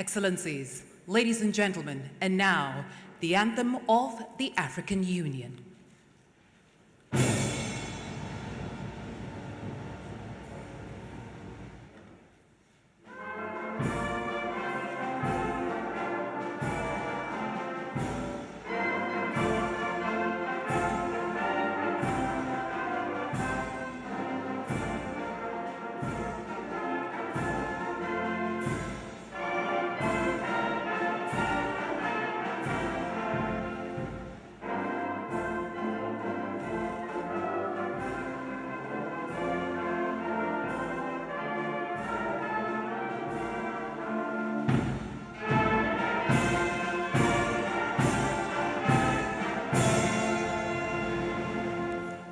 Excellencies, ladies and gentlemen, and now the anthem of the African Union.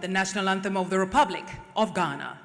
The national anthem of the Republic of Ghana.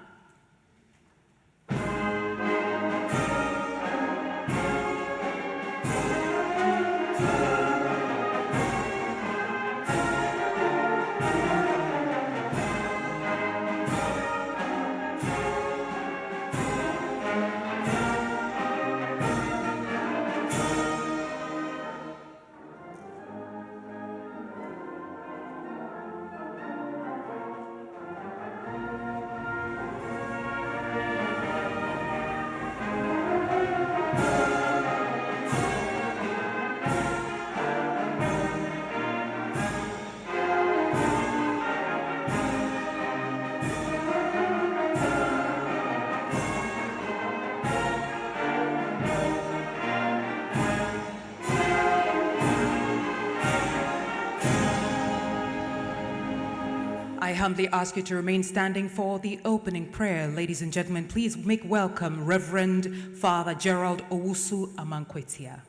I humbly ask you to remain standing for the opening prayer. Ladies and gentlemen, please make welcome Reverend Father Gerald Owusu Amankwetia.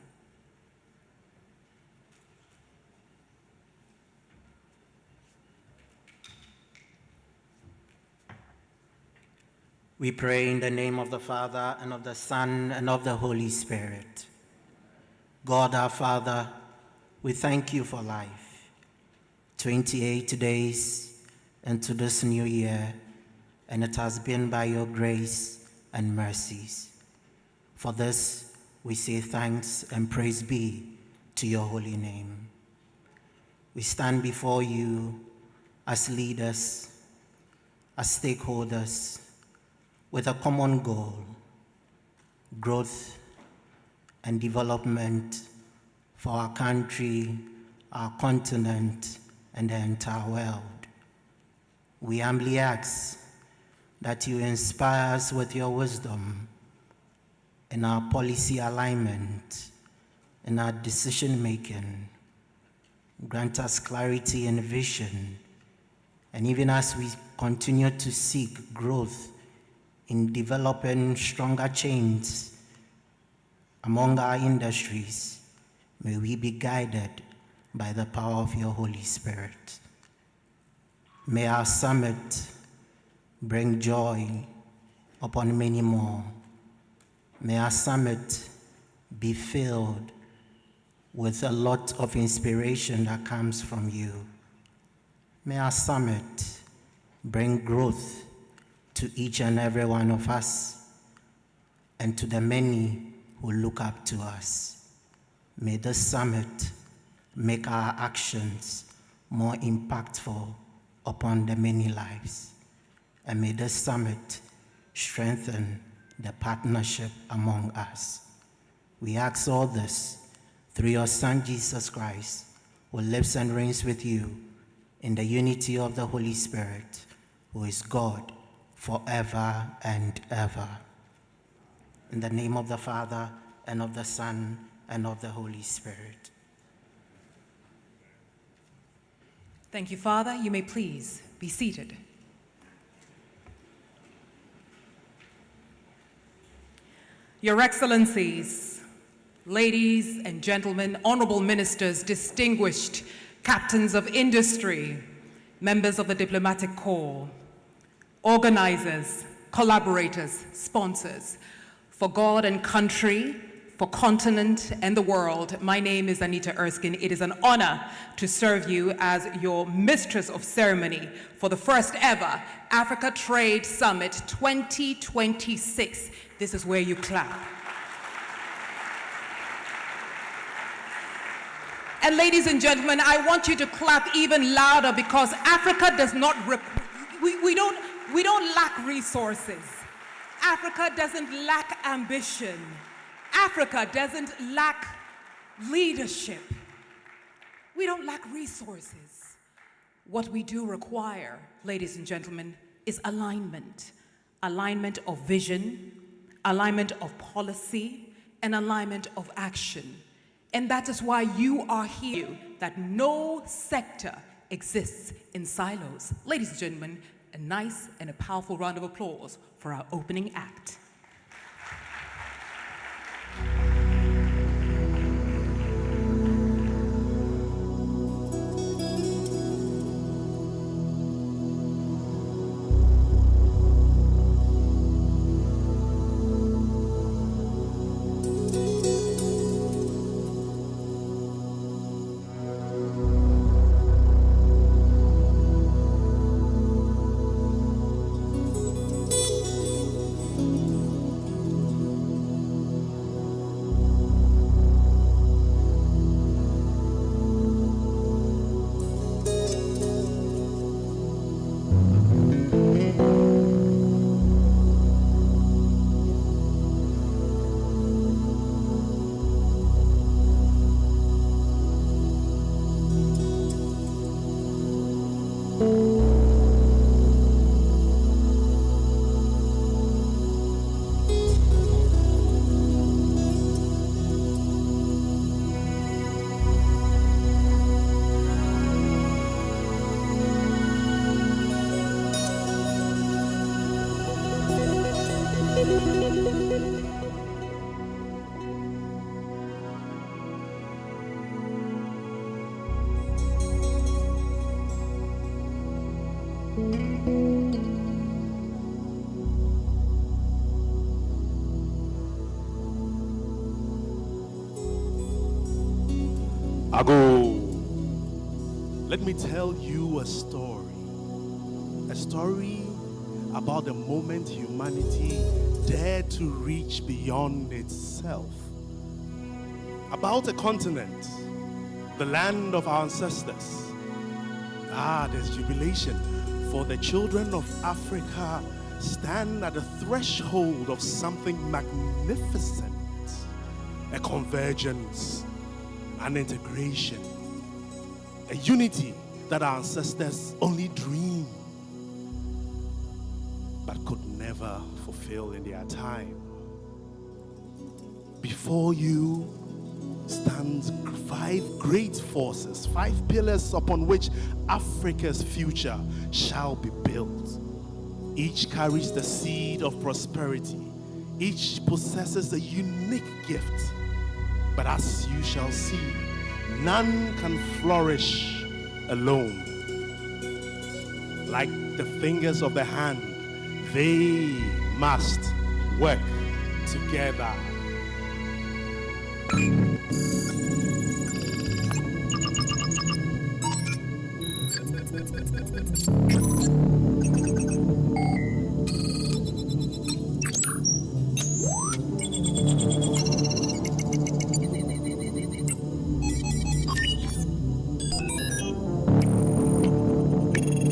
We pray in the name of the Father, and of the Son, and of the Holy Spirit. God our Father, we thank you for life. 28 days into this new year, and it has been by your grace and mercies. For this, we say thanks and praise be to your holy name. We stand before you as leaders, as stakeholders, with a common goal: growth and development for our country, our continent, and the entire world. We humbly ask that you inspire us with your wisdom in our policy alignment, in our decision making. Grant us clarity and vision, and even as we continue to seek growth in developing stronger chains among our industries, may we be guided by the power of your Holy Spirit. May our summit bring joy upon many more. May our summit be filled with a lot of inspiration that comes from you. May our summit bring growth to each and every one of us and to the many who look up to us. May this summit make our actions more impactful upon the many lives. And may this summit strengthen the partnership among us. We ask all this through your Son, Jesus Christ, who lives and reigns with you in the unity of the Holy Spirit, who is God forever and ever. In the name of the Father, and of the Son, and of the Holy Spirit. Thank you, Father. You may please be seated. Your Excellencies, ladies and gentlemen, honorable ministers, distinguished captains of industry, members of the diplomatic corps, organizers, collaborators, sponsors, for God and country, for continent and the world, my name is Anita Erskine. It is an honor to serve you as your mistress of ceremony for the first ever Africa Trade Summit 2026. This is where you clap. And ladies and gentlemen, I want you to clap even louder because Africa does not, we don't lack resources. Africa doesn't lack ambition. Africa doesn't lack leadership. We don't lack resources. What we do require, ladies and gentlemen, is alignment. Alignment of vision, alignment of policy, and alignment of action. And that is why you are here, that no sector exists in silos. Ladies and gentlemen, a nice and a powerful round of applause for our opening act. Ago, let me tell you a story about the moment humanity dared to reach beyond itself, about a continent, the land of our ancestors. There's jubilation, for the children of Africa stand at the threshold of something magnificent, a convergence, an integration, a unity that our ancestors only dreamed but could never fulfill in their time. Before you stands 5 great forces, 5 pillars upon which Africa's future shall be built. Each carries the seed of prosperity. Each possesses a unique gift. But as you shall see, none can flourish alone. Like the fingers of the hand, they must work together.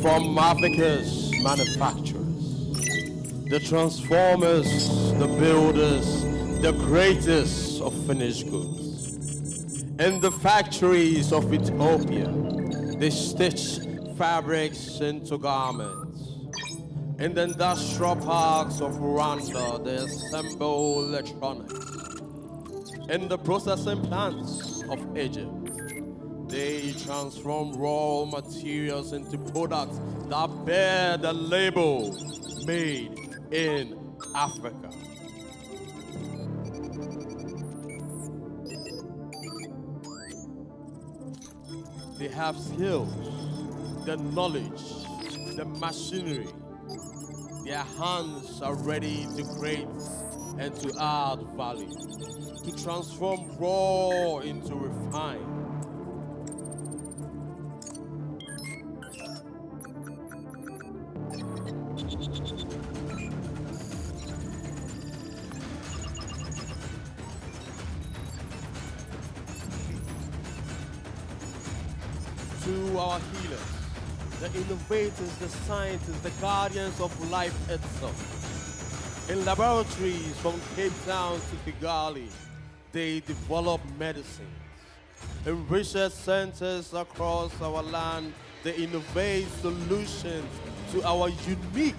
From Africa's manufacturers, the transformers, the builders, the creators of finished goods. In the factories of Ethiopia, they stitch fabrics into garments. In the industrial parks of Rwanda, they assemble electronics. In the processing plants of Egypt, they transform raw materials into products that bear the label made in Africa. They have skills, the knowledge, the machinery. Their hands are ready to create and to add value, to transform raw into refined. to our healers, the innovators, the scientists, the guardians of life itself. In laboratories from Cape Town to Kigali, they develop medicines. In research centers across our land, they innovate solutions to our unique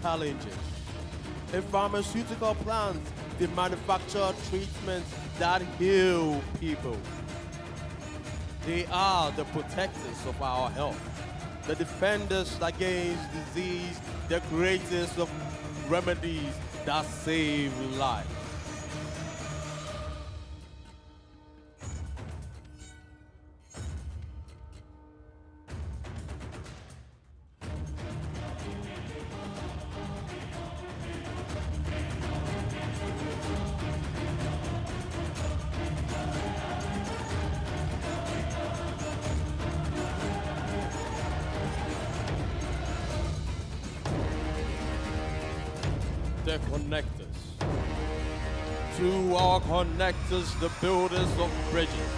challenges. In pharmaceutical plants, they manufacture treatments that heal people. They are the protectors of our health, the defenders against disease, the creators of remedies that save lives. The connectors. To our connectors, the builders of bridges,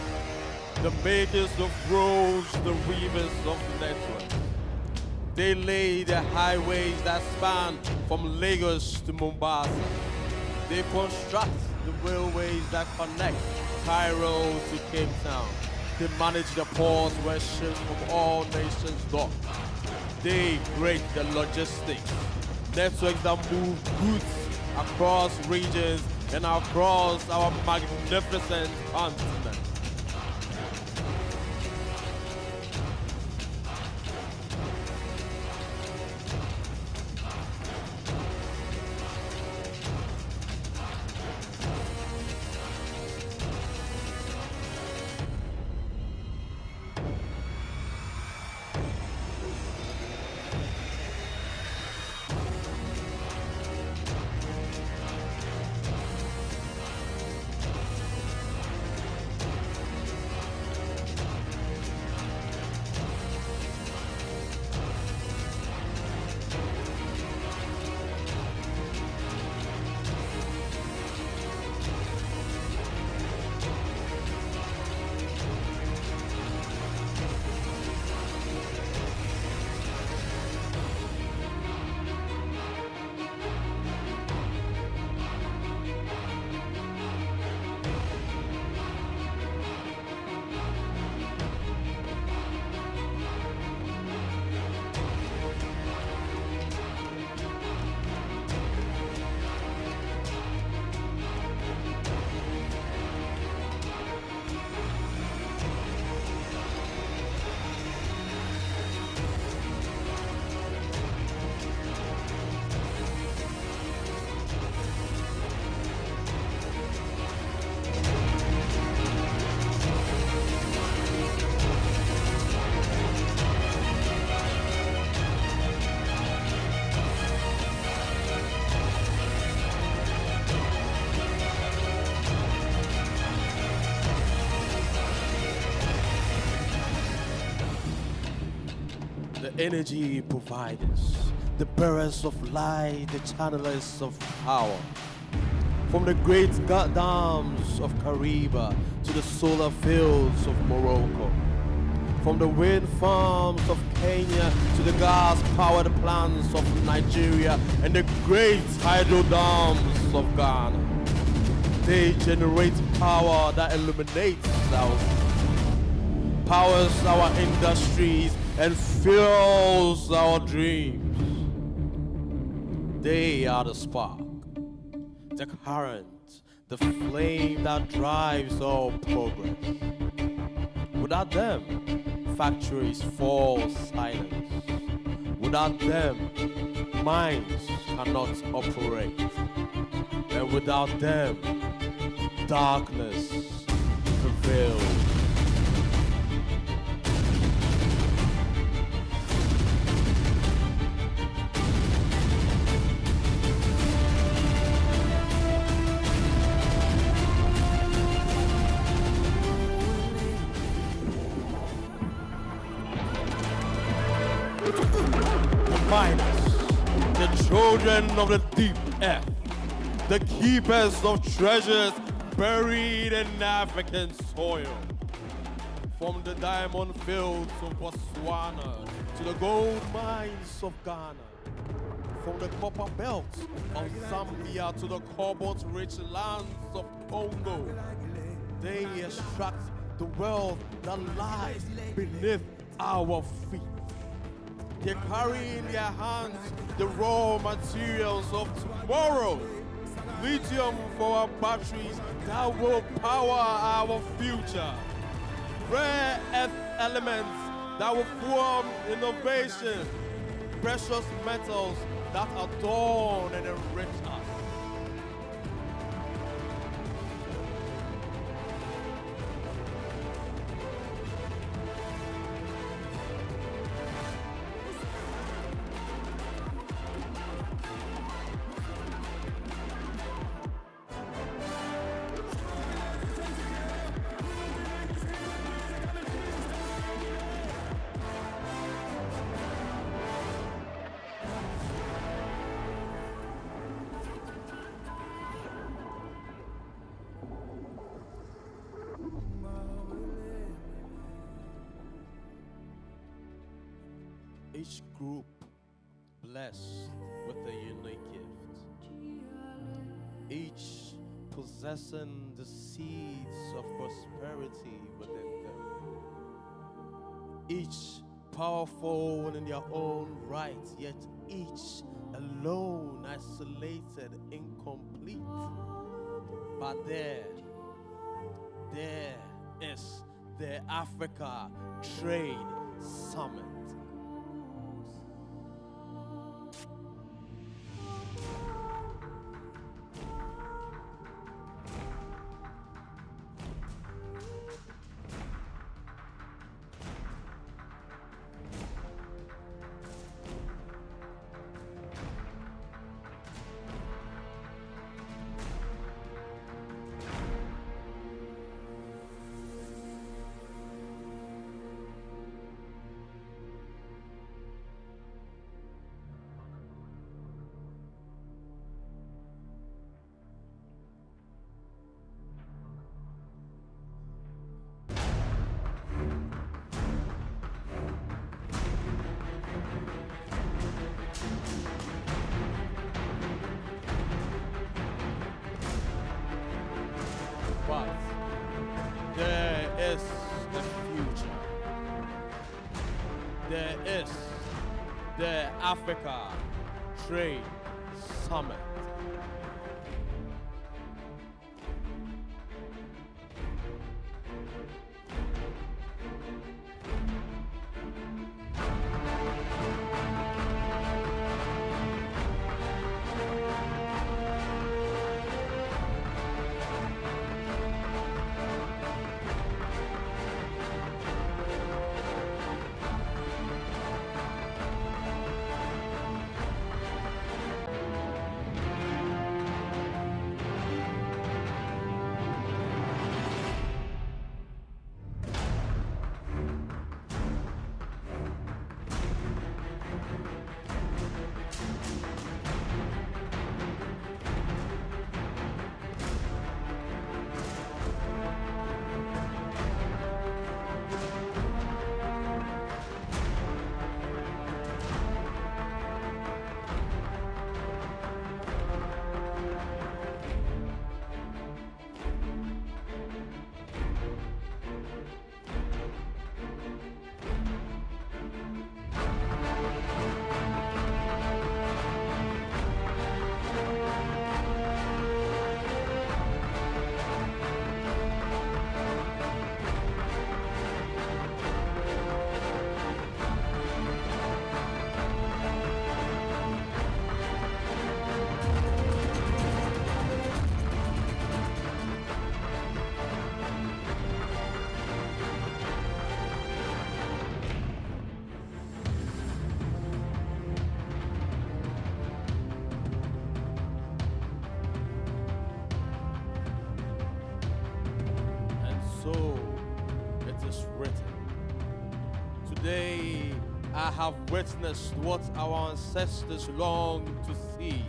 the makers of roads, the weavers of networks. They lay the highways that span from Lagos to Mombasa. They construct the railways that connect Cairo to Cape Town. They manage the ports where ships from all nations dock. They create the logistics, networks that move goods across regions and across our magnificent continent. The energy providers, the bearers of light, the channelers of power. From the great dams of Kariba to the solar fields of Morocco. From the wind farms of Kenya to the gas-powered plants of Nigeria and the great hydro dams of Ghana. They generate power that illuminates our powers our industries and fuels our dreams. They are the spark, the current, the flame that drives all progress. Without them, factories fall silent. Without them, mines cannot operate. And without them, darkness prevails. Miners, the children of the deep earth, the keepers of treasures buried in African soil. From the diamond fields of Botswana to the gold mines of Ghana. From the copper belt of Zambia to the cobalt-rich lands of Congo. They extract the wealth that lies beneath our feet. They carry in their hands the raw materials of tomorrow. Lithium for our batteries that will power our future. Rare earth elements that will form innovation. Precious metals that adorn and enrich us. Each group blessed with a unique gift. Each possessing the seeds of prosperity within them. Each powerful in their own right, yet each alone, isolated, incomplete. But there is the Africa Trade Summit. But there is the future. There is the Africa Trade Summit. Today, I have witnessed what our ancestors longed to see.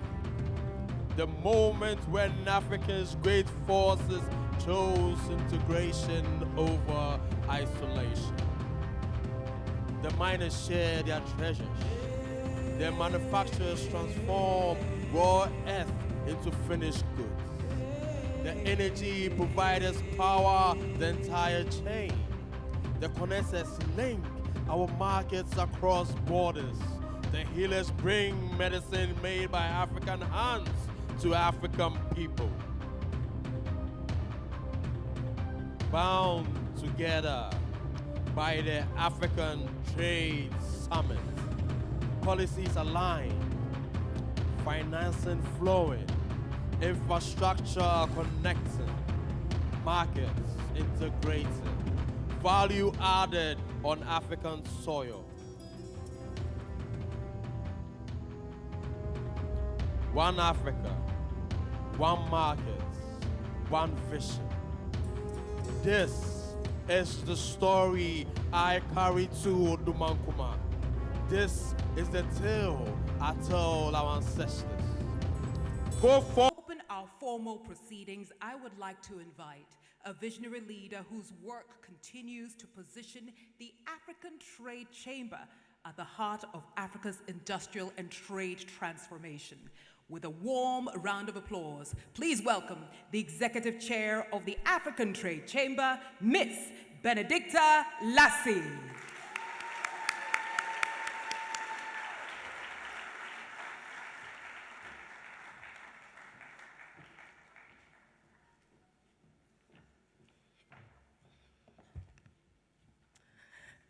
The moment when Africa's great forces chose integration over isolation. The miners share their treasures. Their manufacturers transform raw earth into finished goods. The energy providers power the entire chain. The connectors link our markets across borders. The healers bring medicine made by African hands to African people. Bound together by the African Trade Summit. Policies aligned, financing flowing, infrastructure connecting, markets integrated, value added on African soil. One Africa, one market, one vision. This is the story I carry to Dumankuma. This is the tale I tell our ancestors. Go for. Open our formal proceedings, I would like to invite a visionary leader whose work continues to position the African Trade Chamber at the heart of Africa's industrial and trade transformation. With a warm round of applause, please welcome the Executive Chair of the African Trade Chamber, Miss Benedicta Lassie.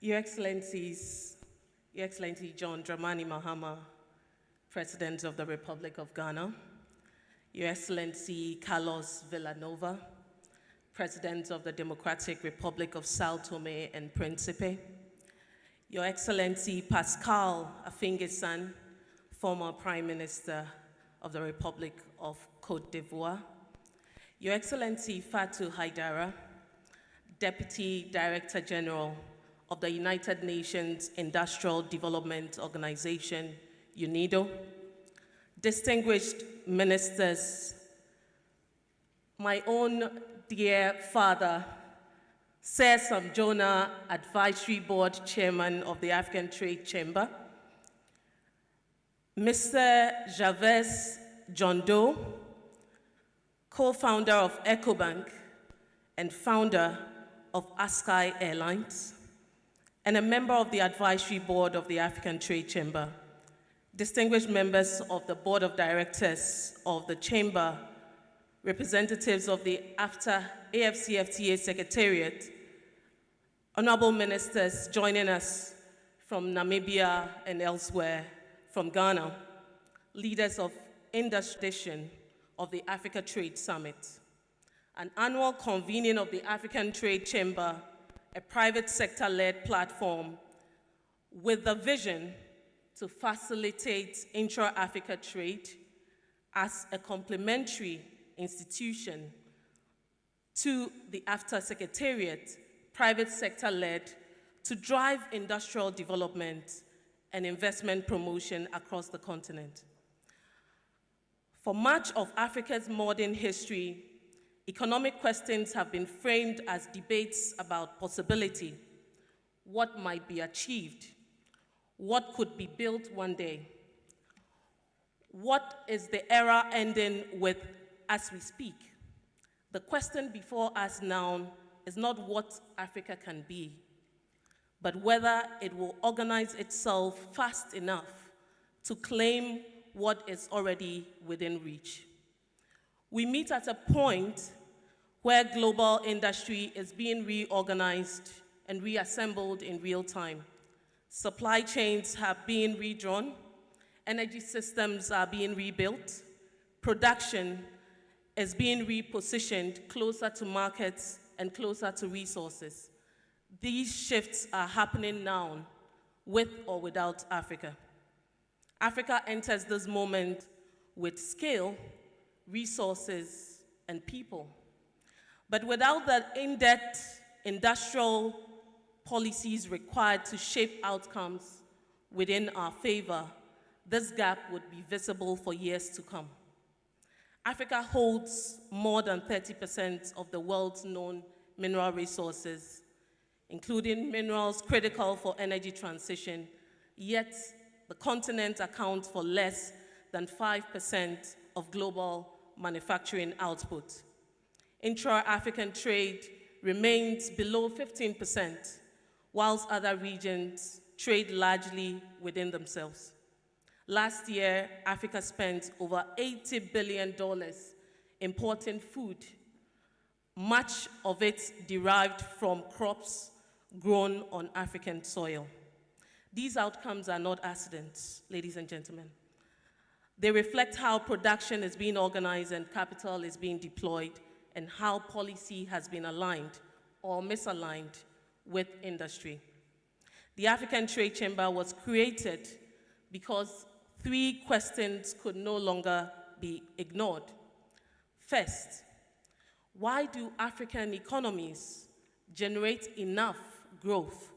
Your Excellencies, Your Excellency John Dramani Mahama, President of the Republic of Ghana, Your Excellency Carlos Villanova, President of the Democratic Republic of Sao Tome and Principe, Your Excellency Pascal Affinguessan, former Prime Minister of the Republic of Côte d'Ivoire, Your Excellency Fatou Haidara, Deputy Director General of the United Nations Industrial Development Organization, UNIDO, distinguished ministers, my own dear father, Sir Sam Jonah, Advisory Board Chairman of the African Trade Chamber, Mr. Javez John Doe, co-founder of EcoBank and founder of Askai Airlines, and a member of the Advisory Board of the African Trade Chamber, distinguished members of the Board of Directors of the Chamber, representatives of the AFCFTA Secretariat, honorable ministers joining us from Namibia and elsewhere, from Ghana, leaders of industry of the Africa Trade Summit, an annual convening of the African Trade Chamber, a private sector-led platform with the vision to facilitate intra-Africa trade as a complementary institution to the AFTA Secretariat, private sector-led, to drive industrial development and investment promotion across the continent. For much of Africa's modern history, economic questions have been framed as debates about possibility, what might be achieved, what could be built one day, what is the era ending with as we speak. The question before us now is not what Africa can be, but whether it will organize itself fast enough to claim what is already within reach. We meet at a point where global industry is being reorganized and reassembled in real time. Supply chains have been redrawn, energy systems are being rebuilt, production is being repositioned closer to markets and closer to resources. These shifts are happening now, with or without Africa. Africa enters this moment with scale, resources, and people. But without the in-depth industrial policies required to shape outcomes within our favor, this gap would be visible for years to come. Africa holds more than 30% of the world's known mineral resources, including minerals critical for energy transition, yet the continent accounts for less than 5% of global manufacturing output. Intra-African trade remains below 15%, whilst other regions trade largely within themselves. Last year, Africa spent over $80 billion importing food, much of it derived from crops grown on African soil. These outcomes are not accidents, ladies and gentlemen. They reflect how production is being organized and capital is being deployed, and how policy has been aligned or misaligned with industry. The African Trade Chamber was created because 3 questions could no longer be ignored. First, why do African economies generate enough growth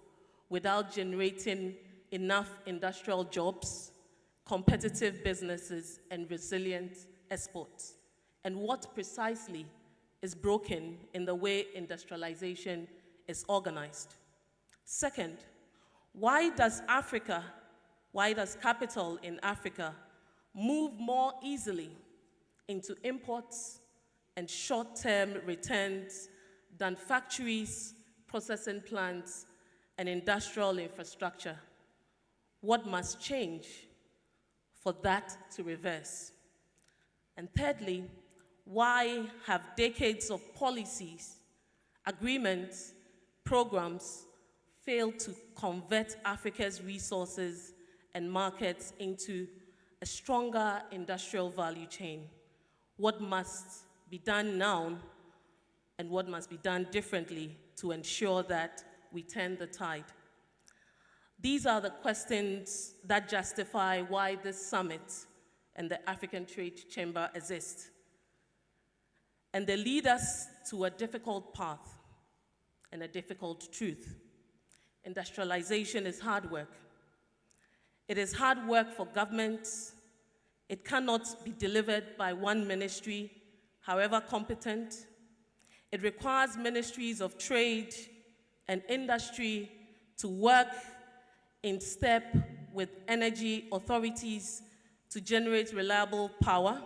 without generating enough industrial jobs, competitive businesses, and resilient exports? And what precisely is broken in the way industrialization is organized? Second, why does capital in Africa move more easily into imports and short-term returns than factories, processing plants, and industrial infrastructure? What must change for that to reverse? And thirdly, why have decades of policies, agreements, programs failed to convert Africa's resources and markets into a stronger industrial value chain? What must be done now, and what must be done differently to ensure that we turn the tide? These are the questions that justify why this summit and the African Trade Chamber exist. And they lead us to a difficult path and a difficult truth. Industrialization is hard work. It is hard work for governments. It cannot be delivered by one ministry, however competent. It requires ministries of trade and industry to work in step with energy authorities to generate reliable power,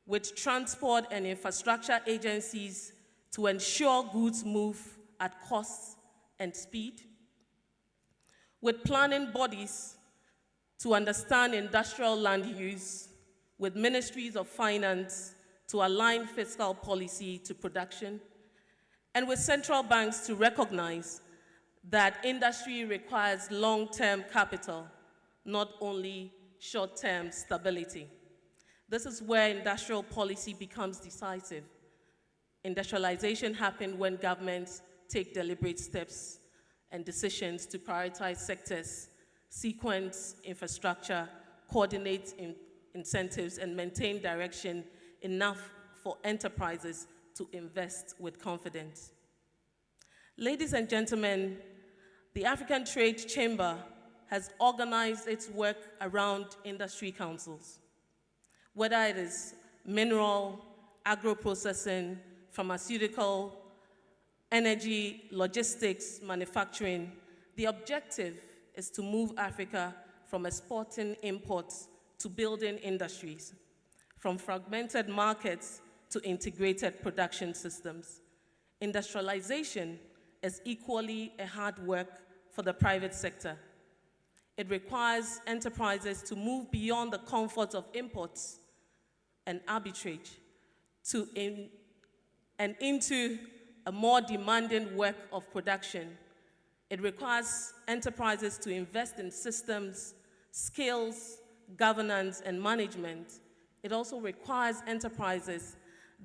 with transport and infrastructure agencies to ensure goods move at cost and speed, with planning bodies to understand industrial land use, with ministries of finance to align fiscal policy to production, and with central banks to recognize that industry requires long-term capital, not only short-term stability. This is where industrial policy becomes decisive. Industrialization happens when governments take deliberate steps and decisions to prioritize sectors, sequence infrastructure, coordinate incentives, and maintain direction enough for enterprises to invest with confidence. Ladies and gentlemen, the African Trade Chamber has organized its work around industry councils, whether it is mineral, agro-processing, pharmaceutical, energy, logistics, manufacturing. The objective is to move Africa from exporting imports to building industries, from fragmented markets to integrated production systems. Industrialization is equally a hard work for the private sector. It requires enterprises to move beyond the comfort of imports and arbitrage and into a more demanding work of production. It requires enterprises to invest in systems, skills, governance, and management. It also requires enterprises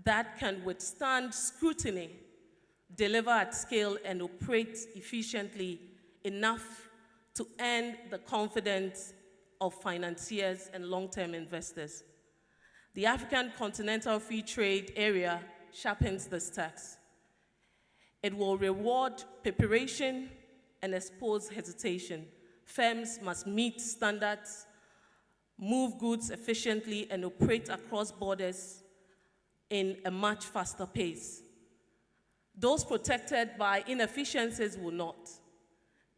that can withstand scrutiny, deliver at scale, and operate efficiently enough to earn the confidence of financiers and long-term investors. The African Continental Free Trade Area sharpens this task. It will reward preparation and expose hesitation. Firms must meet standards, move goods efficiently, and operate across borders in a much faster pace. Those protected by inefficiencies will not.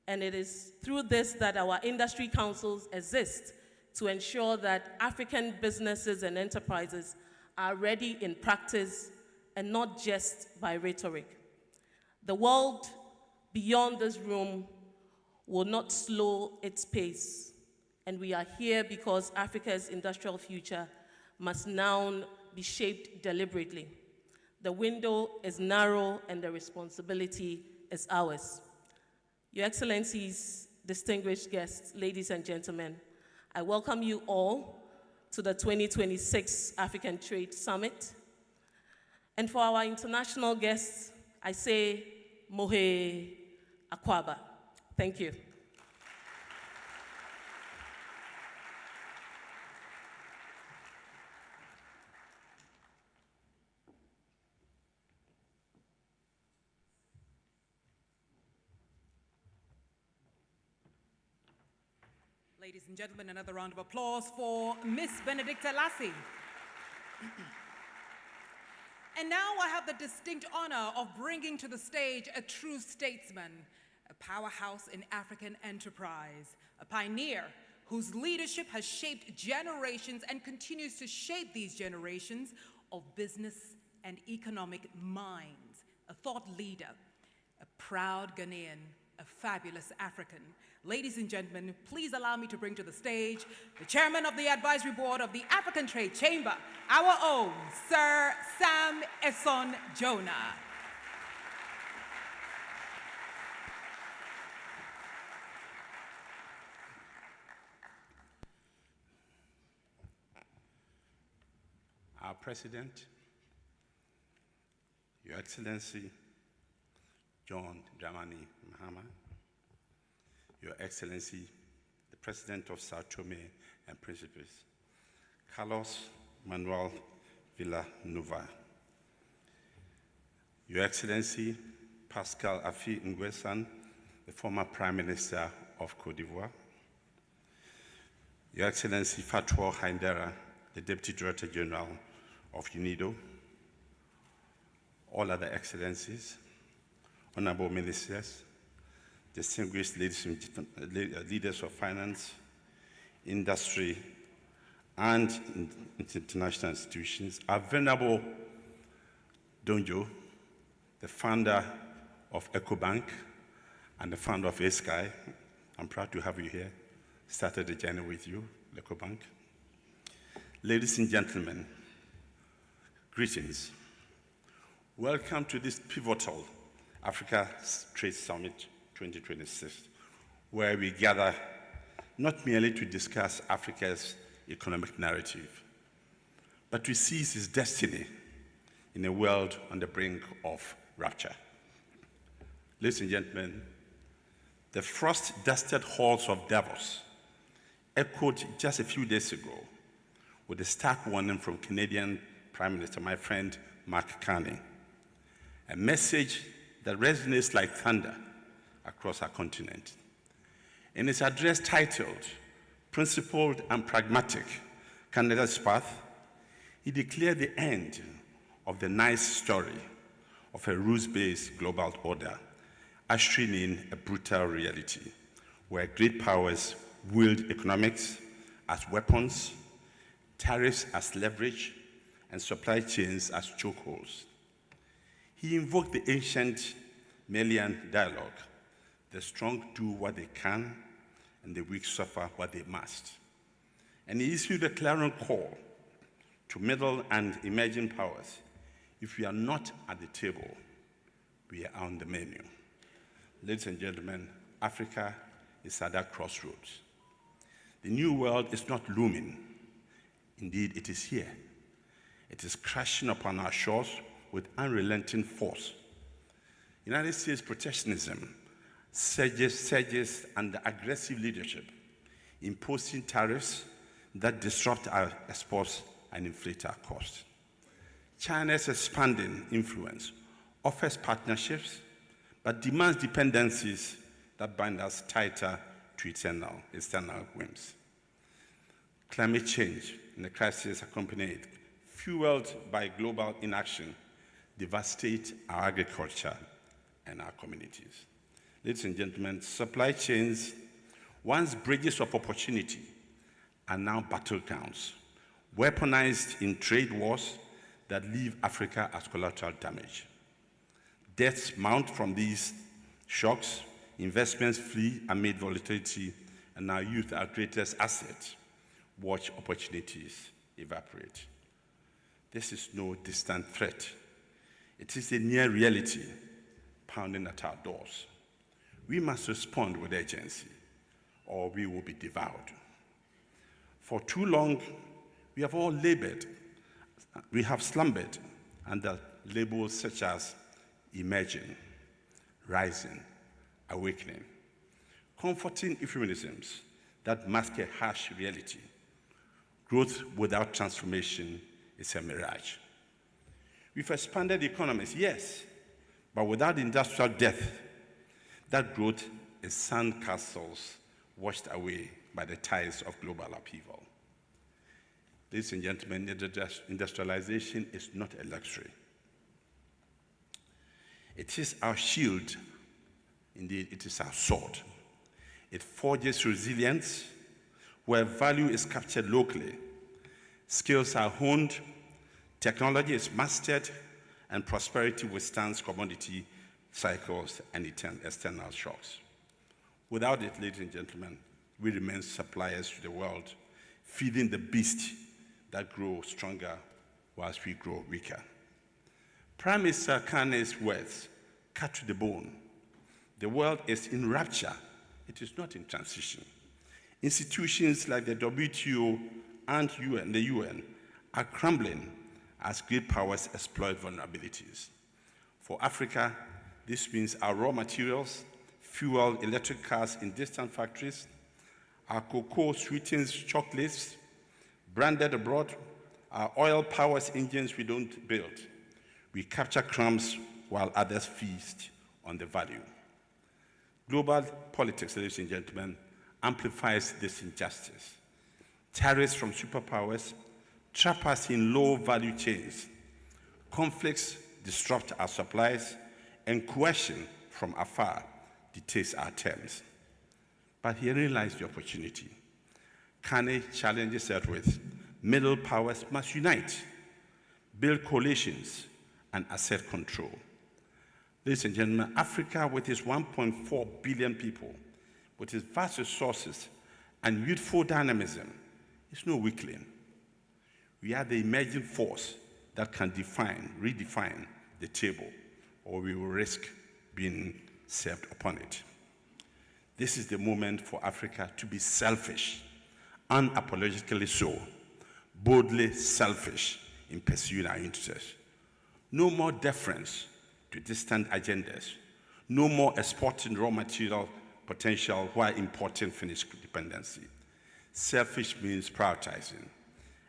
And it is through this that our industry councils exist to ensure that African businesses and enterprises are ready in practice and not just by rhetoric. The world beyond this room will not slow its pace. And we are here because Africa's industrial future must now be shaped deliberately. The window is narrow and the responsibility is ours. Your Excellencies, distinguished guests, ladies and gentlemen, I welcome you all to the 2026 African Trade Summit. And for our international guests, I say, Mohe Akwaba. Thank you. Ladies and gentlemen, another round of applause for Miss Benedicta Lassie. And now I have the distinct honor of bringing to the stage a true statesman, a powerhouse in African enterprise, a pioneer whose leadership has shaped generations and continues to shape these generations of business and economic minds, a thought leader, a proud Ghanaian, a fabulous African. Ladies and gentlemen, please allow me to bring to the stage the chairman of the advisory board of the African Trade Chamber, our own Sir Sam Esson Jonah. Our President, Your Excellency John Dramani Mahama, Your Excellency, the President of Sao Tome and Principe, Carlos Manuel Villanova, Your Excellency Pascal Afi Nguessan, the former Prime Minister of Cote d'Ivoire, Your Excellency Fatwa Haindera, the Deputy Director General of UNIDO, all other excellencies, honorable ministers, distinguished leaders of finance, industry, and international institutions, our venerable Donjo, the founder of EcoBank and the founder of ASKY. I'm proud to have you here. Started the journey with you, EcoBank. Ladies and gentlemen, greetings. Welcome to this pivotal Africa Trade Summit 2026, where we gather not merely to discuss Africa's economic narrative, but to seize its destiny in a world on the brink of rupture. Ladies and gentlemen, the frost-dusted halls of Davos echoed just a few days ago with a stark warning from Canadian Prime Minister, my friend Mark Carney, a message that resonates like thunder across our continent. In its address titled, Principled and Pragmatic, Canada's Path, he declared the end of the nice story of a rules-based global order, ushering in a brutal reality where great powers wield economics as weapons, tariffs as leverage, and supply chains as chokeholds. He invoked the ancient Melian dialogue: the strong do what they can, and the weak suffer what they must. And he issued a clarion call to middle and emerging powers: if we are not at the table, we are on the menu. Ladies and gentlemen, Africa is at that crossroads. The new world is not looming. Indeed, it is here. It is crashing upon our shores with unrelenting force. United States protectionism surges under aggressive leadership, imposing tariffs that disrupt our exports and inflate our costs. China's expanding influence offers partnerships, but demands dependencies that bind us tighter to external whims. Climate change and the crisis accompanied fueled by global inaction, devastate our agriculture and our communities. Ladies and gentlemen, supply chains, once bridges of opportunity, are now battlegrounds, weaponized in trade wars that leave Africa as collateral damage. Deaths mount from these shocks, investments flee amid volatility, and our youth, our greatest asset, watch opportunities evaporate. This is no distant threat. It is a near reality pounding at our doors. We must respond with urgency, or we will be devoured. For too long, we have all labored, we have slumbered under labels such as emerging, rising, awakening, comforting euphemisms that mask a harsh reality. Growth without transformation is a mirage. We've expanded economies, yes, but without industrial death, that growth is sandcastles washed away by the tides of global upheaval. Ladies and gentlemen, industrialization is not a luxury. It is our shield. Indeed, it is our sword. It forges resilience where value is captured locally, skills are honed, technology is mastered, and prosperity withstands commodity cycles and external shocks. Without it, ladies and gentlemen, we remain suppliers to the world, feeding the beast that grows stronger whilst we grow weaker. Prime Minister Kane's words cut to the bone. The world is in rapture. It is not in transition. Institutions like the WTO and the UN are crumbling as great powers exploit vulnerabilities. For Africa, this means our raw materials fuel electric cars in distant factories, our cocoa sweetens chocolates branded abroad, our oil powers engines we don't build. We capture crumbs while others feast on the value. Global politics, ladies and gentlemen, amplifies this injustice. Tariffs from superpowers trap us in low value chains. Conflicts disrupt our supplies, and coercion from afar dictates our terms. But herein lies the opportunity. Kane challenges us with middle powers must unite, build coalitions, and assert control. Ladies and gentlemen, Africa, with its 1.4 billion people, with its vast resources and youthful dynamism, is no weakling. We are the emerging force that can redefine the table, or we will risk being served upon it. This is the moment for Africa to be selfish, unapologetically so, boldly selfish in pursuing our interests. No more deference to distant agendas. No more exporting raw material potential while importing finished dependency. Selfish means prioritizing.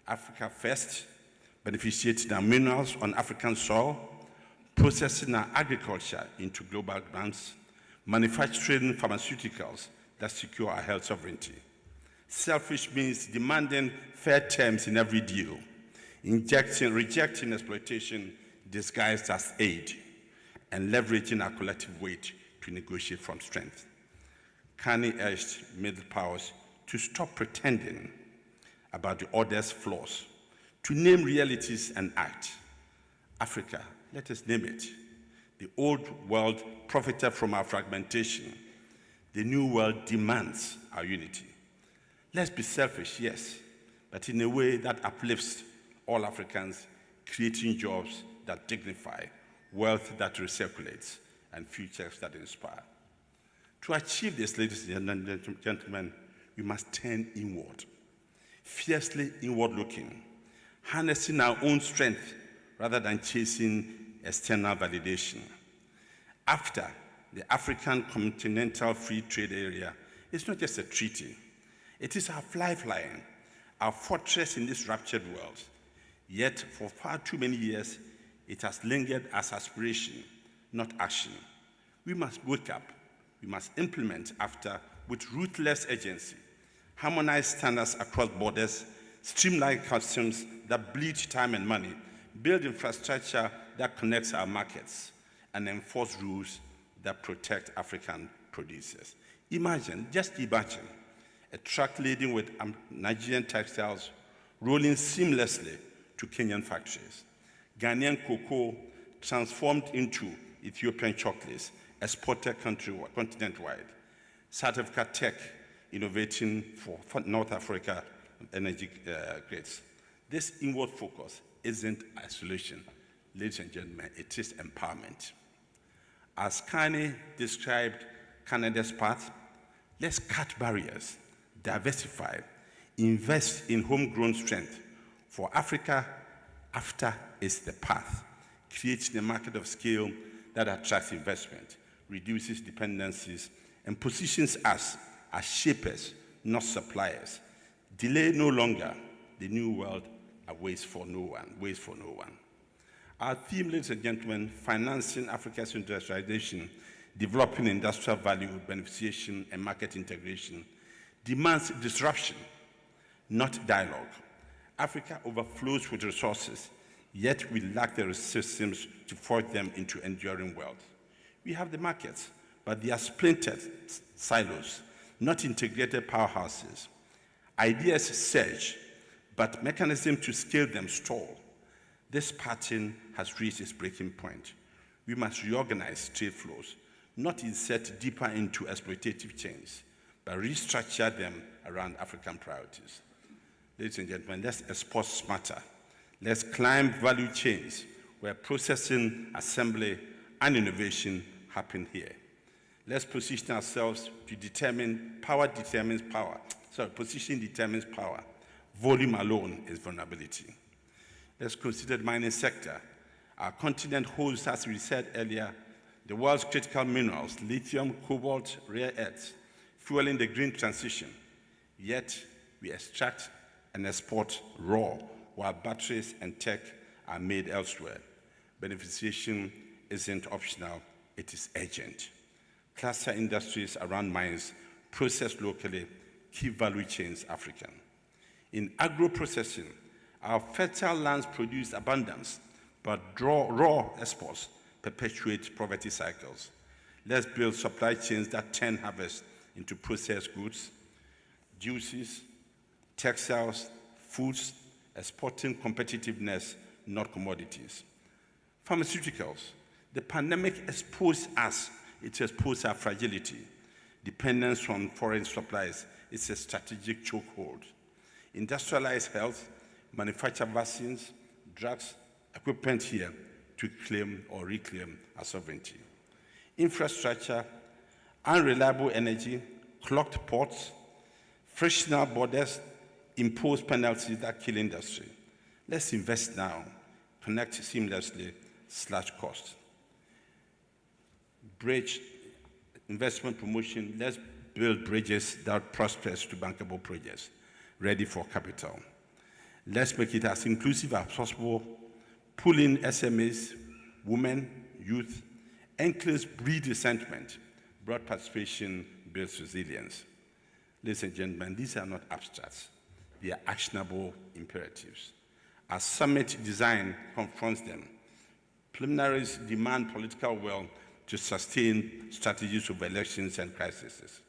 Africa first, beneficiating our minerals on African soil, processing our agriculture into global brands, manufacturing pharmaceuticals that secure our health sovereignty. Selfish means demanding fair terms in every deal, rejecting exploitation disguised as aid, and leveraging our collective weight to negotiate from strength. Kane urged middle powers to stop pretending about the order's flaws, to name realities and act. Africa, let us name it. The old world profited from our fragmentation. The new world demands our unity. Let's be selfish, yes, but in a way that uplifts all Africans, creating jobs that dignify, wealth that recirculates, and futures that inspire. To achieve this, ladies and gentlemen, we must turn inward, fiercely inward-looking, harnessing our own strength rather than chasing external validation. AfTA, the African Continental Free Trade Area, is not just a treaty. It is our lifeline, our fortress in this ruptured world. Yet, for far too many years, it has lingered as aspiration, not action. We must wake up. We must implement AfTA with ruthless urgency, harmonize standards across borders, streamline customs that bleed time and money, build infrastructure that connects our markets, and enforce rules that protect African producers. Imagine, just imagine, a truck laden with Nigerian textiles rolling seamlessly to Kenyan factories. Ghanaian cocoa transformed into Ethiopian chocolates, exported continent-wide. South Africa tech innovating for North Africa energy grids. This inward focus isn't isolation, ladies and gentlemen, it is empowerment. As Carney described Canada's path, let's cut barriers, diversify, invest in homegrown strength. For Africa, after is the path, creates the market of scale that attracts investment, reduces dependencies, and positions us as shapers, not suppliers. Delay no longer, the new world waits for no one. Our theme, ladies and gentlemen, financing Africa's industrialization, developing industrial value, beneficiation, and market integration, demands disruption, not dialogue. Africa overflows with resources, yet we lack the systems to forge them into enduring wealth. We have the markets, but they are splintered silos, not integrated powerhouses. Ideas surge, but mechanisms to scale them stall. This pattern has reached its breaking point. We must reorganize trade flows, not insert deeper into exploitative chains, but restructure them around African priorities. Ladies and gentlemen, let's export smarter. Let's climb value chains where processing, assembly, and innovation happen here. Let's position ourselves to determine position determines power. Volume alone is vulnerability. Let's consider the mining sector. Our continent holds, as we said earlier, the world's critical minerals, lithium, cobalt, rare earths, fueling the green transition. Yet, we extract and export raw, while batteries and tech are made elsewhere. Beneficiation isn't optional, it is urgent. Cluster industries around mines, processed locally, keep value chains African. In agro-processing, our fertile lands produce abundance, but raw exports perpetuate poverty cycles. Let's build supply chains that turn harvest into processed goods, juices, textiles, foods, exporting competitiveness, not commodities. Pharmaceuticals. The pandemic exposed us. It exposed our fragility. Dependence on foreign supplies is a strategic chokehold. Industrialized health, manufacture vaccines, drugs, equipment here to claim or reclaim our sovereignty. Infrastructure, unreliable energy, clogged ports, frictional borders, impose penalties that kill industry. Let's invest now, connect seamlessly, slash costs. Bridge investment promotion, let's build bridges that prospers to bankable projects, ready for capital. Let's make it as inclusive as possible, pull in SMEs, women, youth, enclaves breed resentment, broad participation builds resilience. Ladies and gentlemen, these are not abstracts, they are actionable imperatives. Our summit design confronts them. Preliminaries demand political will to sustain strategies of elections and crises.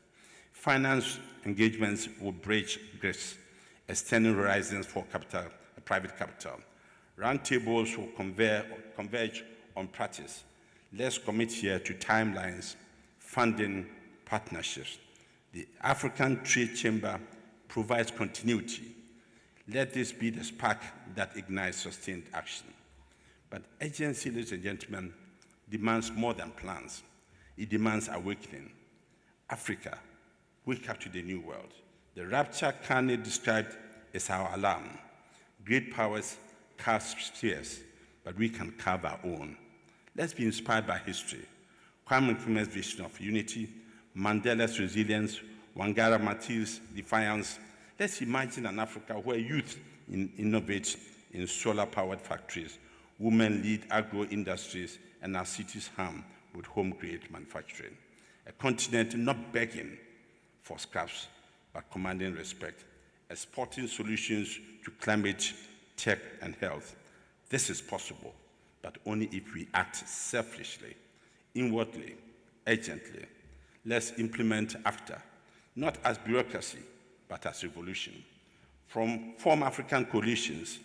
Finance engagements will bridge grids, extending horizons for private capital. Roundtables will converge on practice. Let's commit here to timelines, funding, partnerships. The African Trade Chamber provides continuity. Let this be the spark that ignites sustained action. But urgency, ladies and gentlemen, demands more than plans. It demands awakening. Africa, wake up to the new world. The rapture Carney described is our alarm. Great powers carve spheres, but we can carve our own. Let's be inspired by history. Kwame Nkrumah's vision of unity, Mandela's resilience, Wangara Maathei's defiance. Let's imagine an Africa where youth innovate in solar-powered factories, women lead agro-industries, and our cities hum with home-grade manufacturing. A continent not begging for scraps, but commanding respect, exporting solutions to climate tech, and health. This is possible, but only if we act selfishly, inwardly, urgently. Let's implement AFTA, not as bureaucracy, but as revolution. From form African coalitions,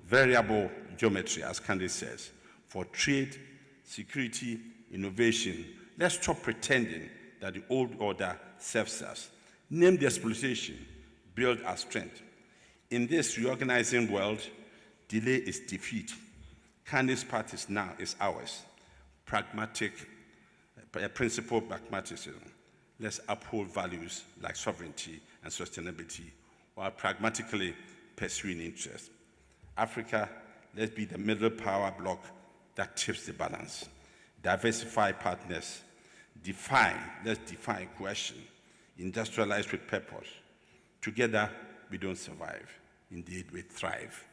variable geometry, as Candice says, for trade, security, innovation, let's stop pretending that the old order serves us. Name the exploitation, build our strength. In this reorganizing world, delay is defeat. Candice's part is now is ours. Pragmatic, principled pragmatism. Let's uphold values like sovereignty and sustainability while pragmatically pursuing interests. Africa, let's be the middle power bloc that tips the balance. Diversify partners. Let's define cohesion. Industrialize with purpose. Together, we don't survive. Indeed, we thrive.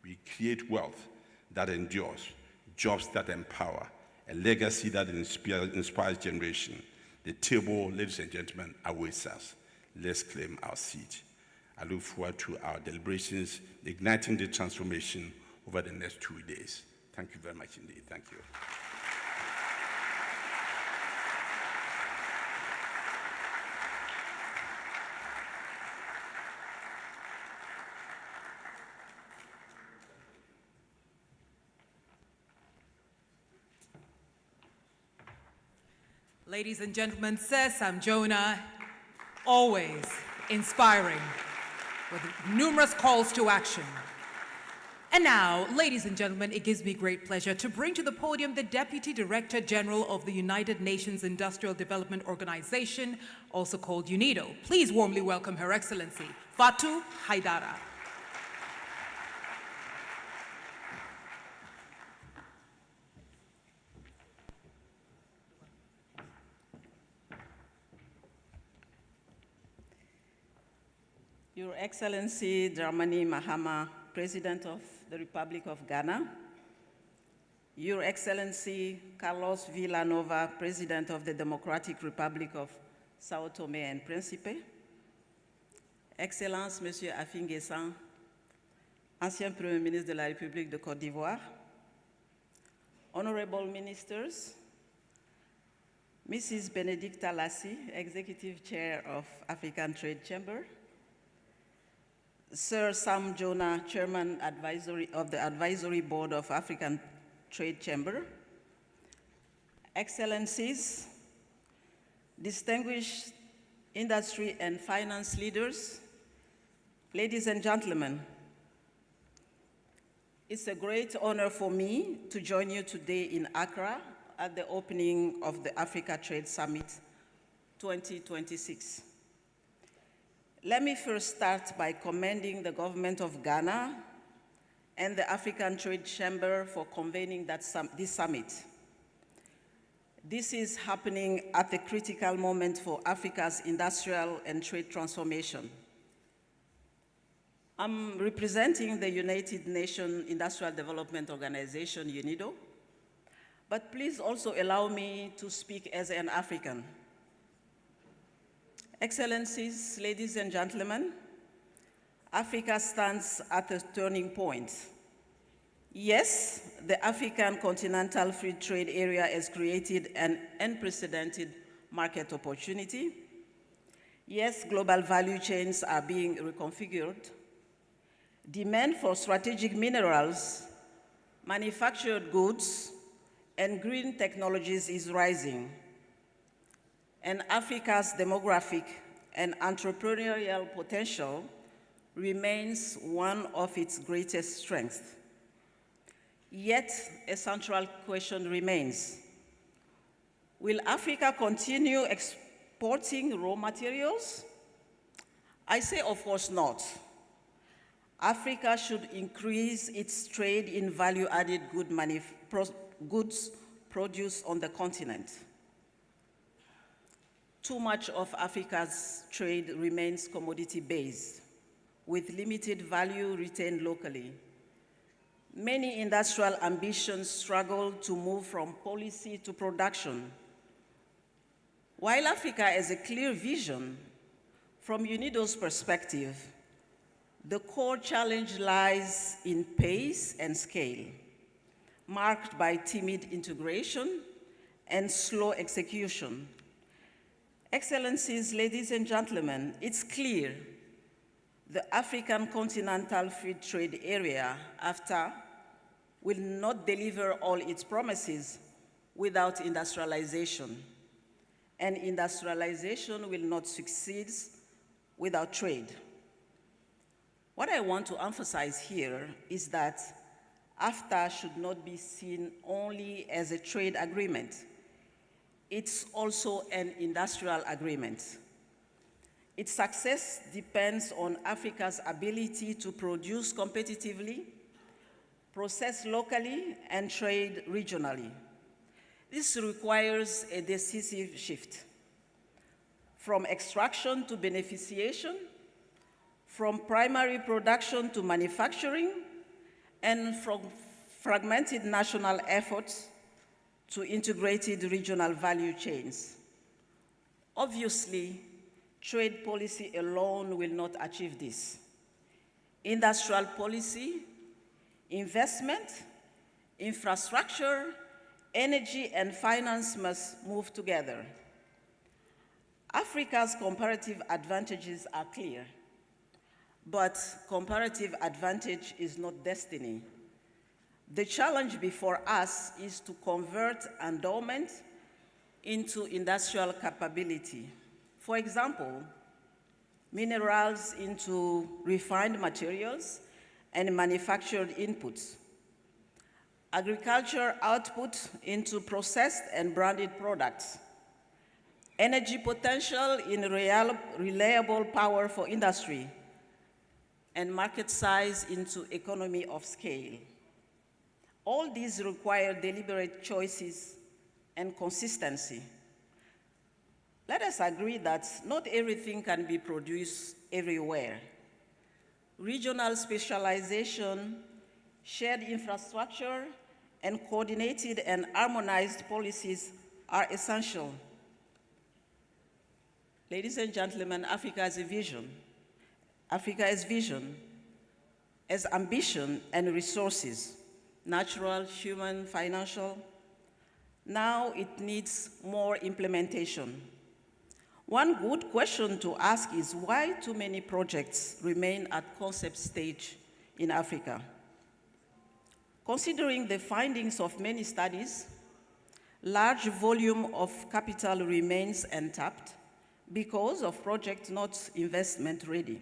We create wealth that endures, jobs that empower, a legacy that inspires generation. The table, ladies and gentlemen, awaits us. Let's claim our seat. I look forward to our deliberations, igniting the transformation over the next 2 days. Thank you very much indeed. Thank you. Ladies and gentlemen, Sir Sam Jonah, always inspiring with numerous calls to action. And now, ladies and gentlemen, it gives me great pleasure to bring to the podium the Deputy Director General of the United Nations Industrial Development Organization, also called UNIDO. Please warmly welcome Her Excellency, Fatou Haidara. Your Excellency Dramani Mahama, President of the Republic of Ghana, Your Excellency Carlos Villanova, President of the Democratic Republic of Sao Tome and Principe, Excellence Monsieur Afin Guessan, Ancien Premier Ministre de la République de Côte d'Ivoire, Honorable Ministers, Mrs. Benedicta Lassie, Executive Chair of African Trade Chamber, Sir Sam Jonah, Chairman of the Advisory Board of African Trade Chamber, Excellencies, distinguished industry and finance leaders, ladies and gentlemen, it's a great honor for me to join you today in Accra at the opening of the Africa Trade Summit 2026. Let me first start by commending the government of Ghana and the African Trade Chamber for convening this summit. This is happening at a critical moment for Africa's industrial and trade transformation. I'm representing the United Nations Industrial Development Organization, UNIDO, but please also allow me to speak as an African. Excellencies, ladies and gentlemen, Africa stands at a turning point. Yes, the African Continental Free Trade Area has created an unprecedented market opportunity. Yes, global value chains are being reconfigured. Demand for strategic minerals, manufactured goods, and green technologies is rising. And Africa's demographic and entrepreneurial potential remains one of its greatest strengths. Yet, a central question remains. Will Africa continue exporting raw materials? I say, of course not. Africa should increase its trade in value-added goods produced on the continent. Too much of Africa's trade remains commodity-based, with limited value retained locally. Many industrial ambitions struggle to move from policy to production. While Africa has a clear vision, from UNIDO's perspective, The core challenge lies in pace and scale, marked by timid integration and slow execution. Excellencies, ladies and gentlemen, it's clear the African Continental Free Trade Area, AfTA, will not deliver all its promises without industrialization, and industrialization will not succeed without trade. What I want to emphasize here is that AfTA should not be seen only as a trade agreement. It's also an industrial agreement. Its success depends on Africa's ability to produce competitively, process locally, and trade regionally. This requires a decisive shift from extraction to beneficiation, from primary production to manufacturing, and from fragmented national efforts to integrated regional value chains. Obviously, trade policy alone will not achieve this. Industrial policy, investment, infrastructure, energy, and finance must move together. Africa's comparative advantages are clear, but comparative advantage is not destiny. The challenge before us is to convert endowment into industrial capability. For example, minerals into refined materials and manufactured inputs, agriculture output into processed and branded products, energy potential in reliable power for industry, and market size into economy of scale. All these require deliberate choices and consistency. Let us agree that not everything can be produced everywhere. Regional specialization, shared infrastructure, and coordinated and harmonized policies are essential. Ladies and gentlemen, Africa has a vision. Africa has vision, has ambition and resources, natural, human, financial. Now it needs more implementation. One good question to ask is why too many projects remain at concept stage in Africa? Considering the findings of many studies, large volume of capital remains untapped because of projects not investment ready.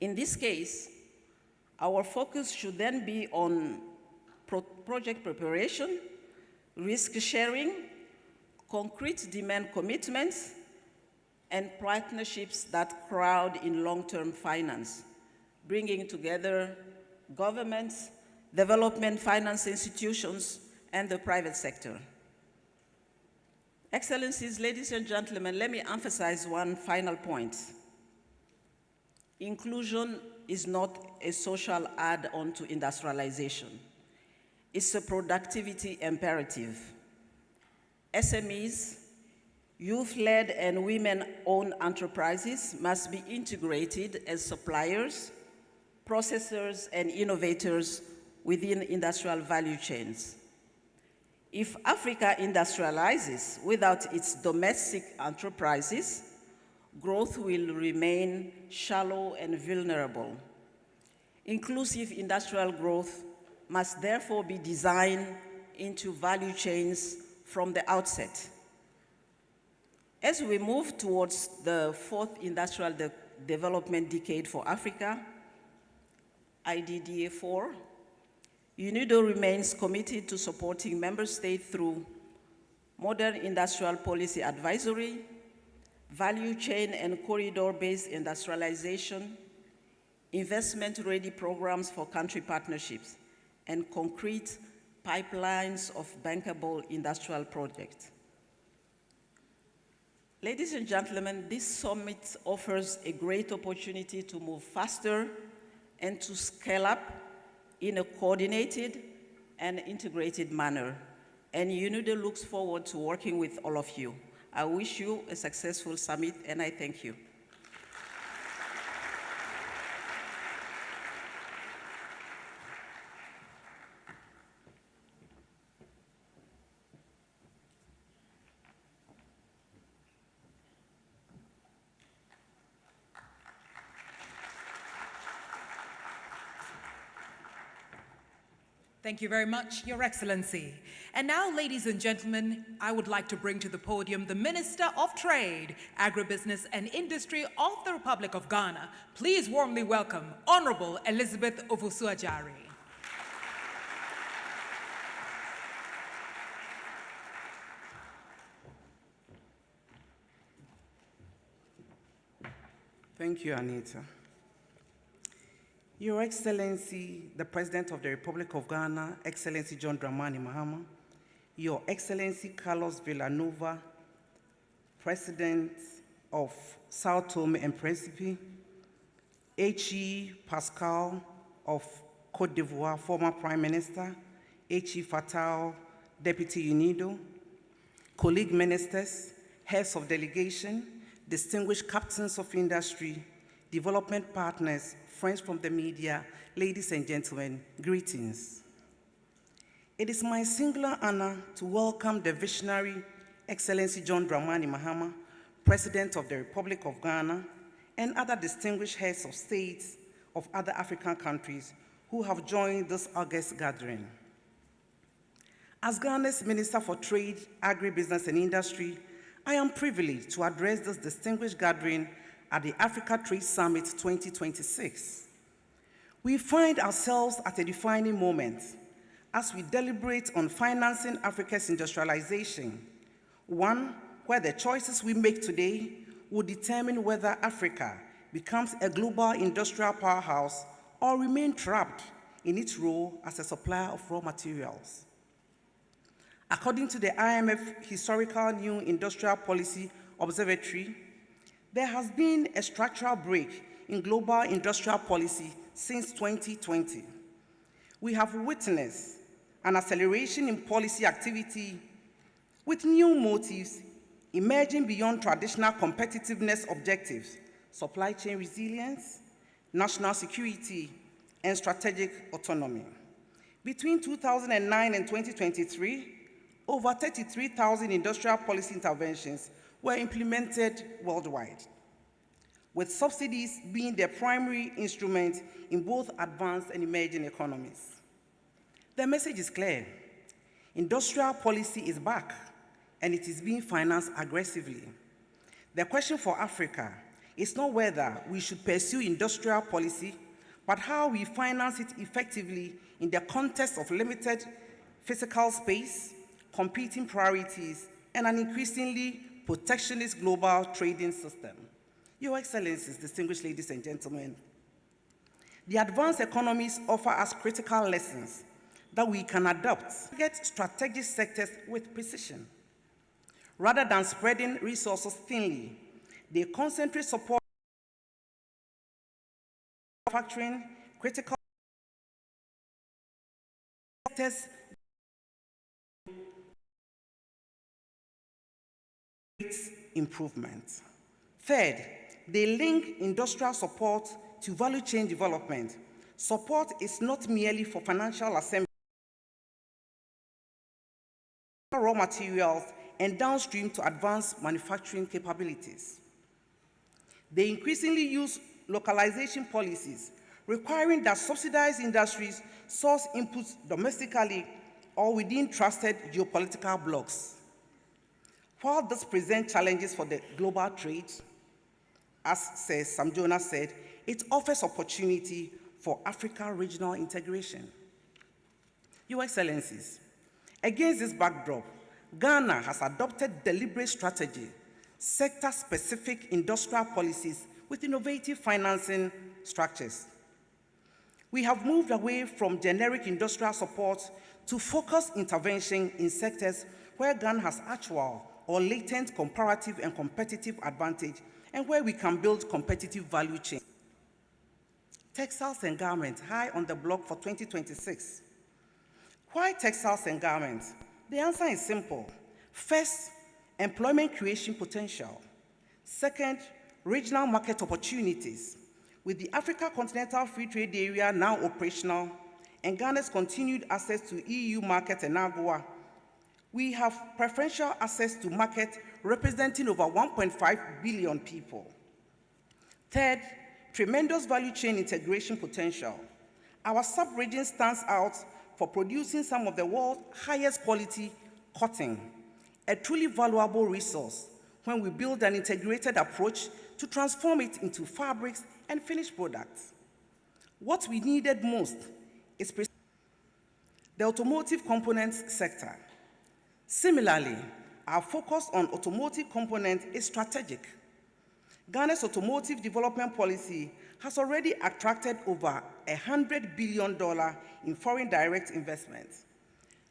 In this case, our focus should then be on project preparation, risk sharing, concrete demand commitments, and partnerships that crowd in long-term finance, bringing together governments, development finance institutions, and the private sector. Excellencies, ladies and gentlemen, let me emphasize one final point. Inclusion is not a social add-on to industrialization. It's a productivity imperative. SMEs, youth-led and women-owned enterprises must be integrated as suppliers, processors, and innovators within industrial value chains. If Africa industrializes without its domestic enterprises, growth will remain shallow and vulnerable. Inclusive industrial growth must therefore be designed into value chains from the outset. As we move towards the fourth industrial development decade for Africa, IDDA4, UNIDO remains committed to supporting member states through modern industrial policy advisory, value chain and corridor-based industrialization, investment-ready programs for country partnerships, and concrete pipelines of bankable industrial projects. Ladies and gentlemen, this summit offers a great opportunity to move faster and to scale up in a coordinated and integrated manner. And UNIDO looks forward to working with all of you. I wish you a successful summit, and I thank you. Thank you very much, Your Excellency. And now, ladies and gentlemen, I would like to bring to the podium the Minister of Trade, Agribusiness and Industry of the Republic of Ghana. Please warmly welcome Honorable Elizabeth Owusu-Adjare. Thank you, Anita. Your Excellency, the President of the Republic of Ghana, Excellency John Dramani Mahama, Your Excellency Carlos Villanova, President of Sao Tome and Principe, H.E. Pascal of Côte d'Ivoire, former Prime Minister, H.E. Fatal, Deputy UNIDO, colleague ministers, heads of delegation, distinguished captains of industry, development partners, friends from the media, ladies and gentlemen, greetings. It is my singular honor to welcome the visionary Excellency John Dramani Mahama, President of the Republic of Ghana, and other distinguished heads of states of other African countries who have joined this august gathering. As Ghana's Minister for Trade, Agribusiness and Industry, I am privileged to address this distinguished gathering at the Africa Trade Summit 2026. We find ourselves at a defining moment as we deliberate on financing Africa's industrialization, one where the choices we make today will determine whether Africa becomes a global industrial powerhouse or remain trapped in its role as a supplier of raw materials. According to the IMF Historical New Industrial Policy Observatory, there has been a structural break in global industrial policy since 2020. We have witnessed an acceleration in policy activity with new motives emerging beyond traditional competitiveness objectives, supply chain resilience, national security, and strategic autonomy. Between 2009 and 2023, over 33,000 industrial policy interventions were implemented worldwide, with subsidies being the primary instrument in both advanced and emerging economies. The message is clear. Industrial policy is back, and it is being financed aggressively. The question for Africa is not whether we should pursue industrial policy, but how we finance it effectively in the context of limited physical space, competing priorities, and an increasingly protectionist global trading system. Your Excellencies, distinguished ladies and gentlemen, the advanced economies offer us critical lessons that we can adopt to get strategic sectors with precision. Rather than spreading resources thinly, they concentrate support manufacturing, critical sectors, improvement. Third, they link industrial support to value chain development. Support is not merely for financial assembly, raw materials, and downstream to advance manufacturing capabilities. They increasingly use localization policies, requiring that subsidized industries source inputs domestically or within trusted geopolitical blocs. While this presents challenges for the global trade, as Sam Jonas said, it offers opportunity for African regional integration. Your Excellencies, against this backdrop, Ghana has adopted deliberate strategy, sector-specific industrial policies with innovative financing structures. We have moved away from generic industrial support to focused intervention in sectors where Ghana has actual or latent comparative and competitive advantage, and where we can build competitive value chains. Textiles and garments, high on the block for 2026. Why textiles and garments? The answer is simple. First, employment creation potential. Second, regional market opportunities. With the Africa Continental Free Trade Area now operational and Ghana's continued access to EU market and AGOA, we have preferential access to market representing over 1.5 billion people. Third, tremendous value chain integration potential. Our sub-region stands out for producing some of the world's highest quality cotton, a truly valuable resource when we build an integrated approach to transform it into fabrics and finished products. What we needed most is the automotive components sector. Similarly, our focus on automotive components is strategic. Ghana's automotive development policy has already attracted over $100 billion in foreign direct investments.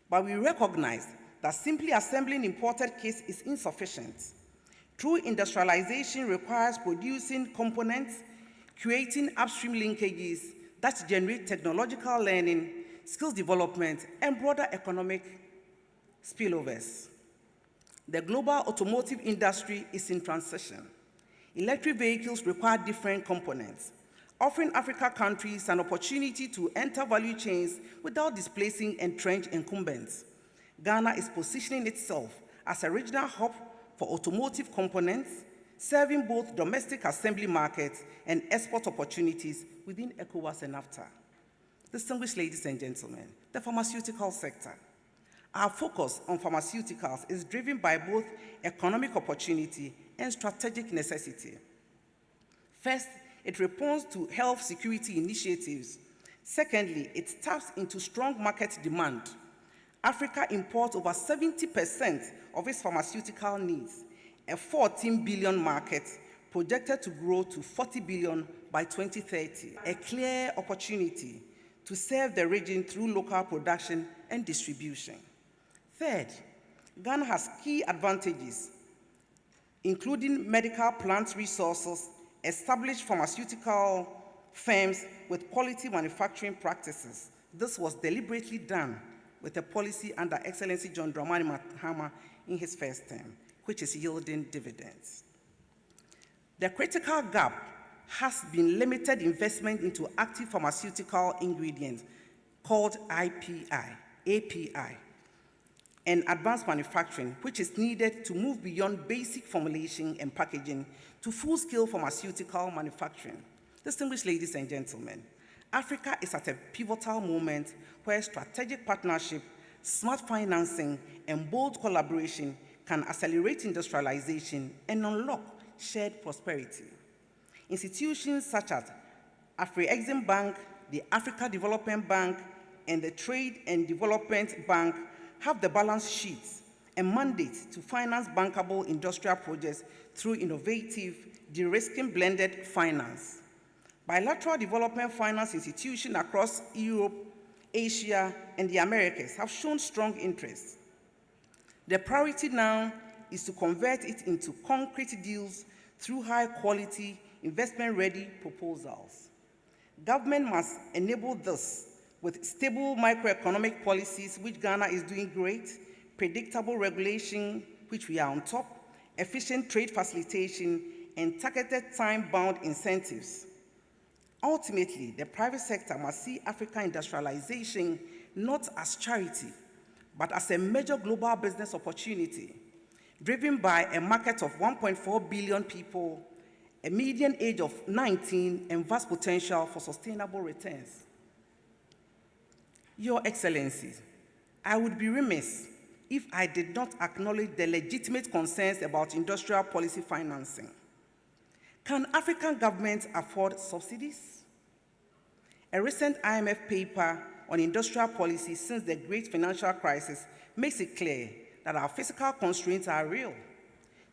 But we recognize that simply assembling imported kits is insufficient. True industrialization requires producing components, creating upstream linkages that generate technological learning, skills development, and broader economic spillovers. The global automotive industry is in transition. Electric vehicles require different components, offering African countries an opportunity to enter value chains without displacing entrenched incumbents. Ghana is positioning itself as a regional hub for automotive components, serving both domestic assembly markets and export opportunities within ECOWAS and NAFTA. Distinguished ladies and gentlemen, the pharmaceutical sector. Our focus on pharmaceuticals is driven by both economic opportunity and strategic necessity. First, it responds to health security initiatives. Secondly, it taps into strong market demand. Africa imports over 70% of its pharmaceutical needs, a 14 billion market projected to grow to 40 billion by 2030, a clear opportunity to serve the region through local production and distribution. Third, Ghana has key advantages, including medical plant resources, established pharmaceutical firms with quality manufacturing practices. This was deliberately done with a policy under Excellency John Dramani Mahama in his first term, which is yielding dividends. The critical gap has been limited investment into active pharmaceutical ingredients called API, and advanced manufacturing, which is needed to move beyond basic formulation and packaging to full-scale pharmaceutical manufacturing. Distinguished ladies and gentlemen, Africa is at a pivotal moment where strategic partnership, smart financing, and bold collaboration can accelerate industrialization and unlock shared prosperity. Institutions such as Afrexim Bank, the Africa Development Bank, and the Trade and Development Bank have the balance sheets and mandate to finance bankable industrial projects through innovative, de-risking blended finance. Bilateral development finance institutions across Europe, Asia, and the Americas have shown strong interest. The priority now is to convert it into concrete deals through high-quality, investment-ready proposals. Government must enable this with stable macroeconomic policies, which Ghana is doing great, predictable regulation, which we are on top, efficient trade facilitation, and targeted time-bound incentives. Ultimately, the private sector must see African industrialization not as charity, but as a major global business opportunity, driven by a market of 1.4 billion people, a median age of 19, and vast potential for sustainable returns. Your Excellencies, I would be remiss if I did not acknowledge the legitimate concerns about industrial policy financing. Can African governments afford subsidies? A recent IMF paper on industrial policy since the great financial crisis makes it clear that our fiscal constraints are real.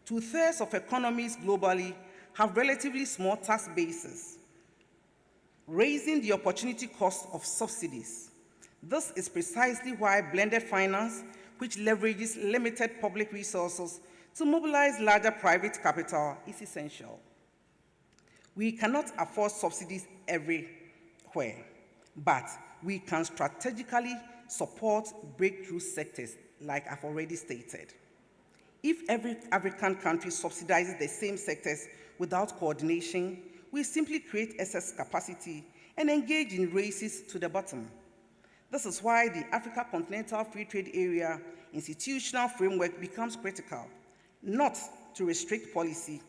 2/3 of economies globally have relatively small tax bases, raising the opportunity cost of subsidies. This is precisely why blended finance, which leverages limited public resources to mobilize larger private capital, is essential. We cannot afford subsidies everywhere, but we can strategically support breakthrough sectors, like I've already stated. If every African country subsidizes the same sectors without coordination, we simply create excess capacity and engage in races to the bottom. This is why the Africa Continental Free Trade Area institutional framework becomes critical, not to restrict policy,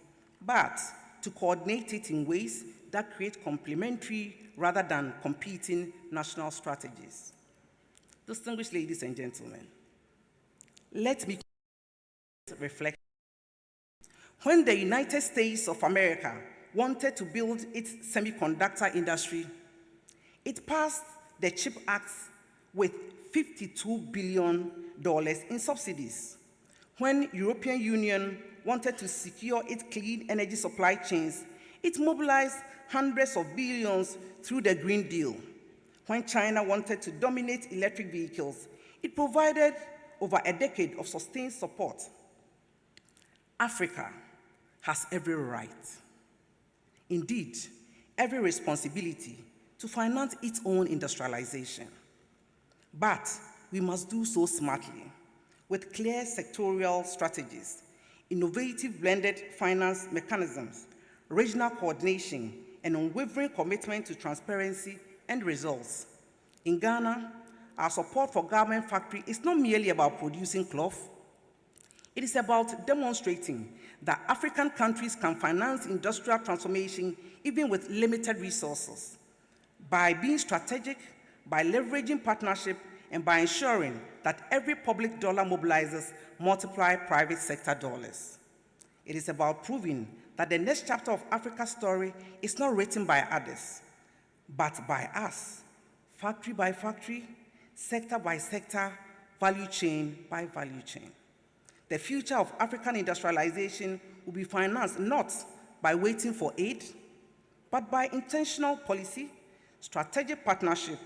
but to coordinate it in ways that create complementary rather than competing national strategies. Distinguished ladies and gentlemen, let me reflect. When the United States of America wanted to build its semiconductor industry, it passed the CHIP Act with $52 billion in subsidies. When European Union wanted to secure its clean energy supply chains, it mobilized hundreds of billions through the Green Deal. When China wanted to dominate electric vehicles, it provided over a decade of sustained support. Africa has every right, indeed, every responsibility to finance its own industrialization. But we must do so smartly, with clear sectorial strategies, innovative blended finance mechanisms, regional coordination, and unwavering commitment to transparency and results. In Ghana, our support for garment factory is not merely about producing cloth. It is about demonstrating that African countries can finance industrial transformation even with limited resources, by being strategic, by leveraging partnership, and by ensuring that every public dollar mobilizes multiply private sector dollars. It is about proving that the next chapter of Africa's story is not written by others, but by us, factory by factory, sector by sector, value chain by value chain. The future of African industrialization will be financed not by waiting for aid, but by intentional policy, strategic partnership,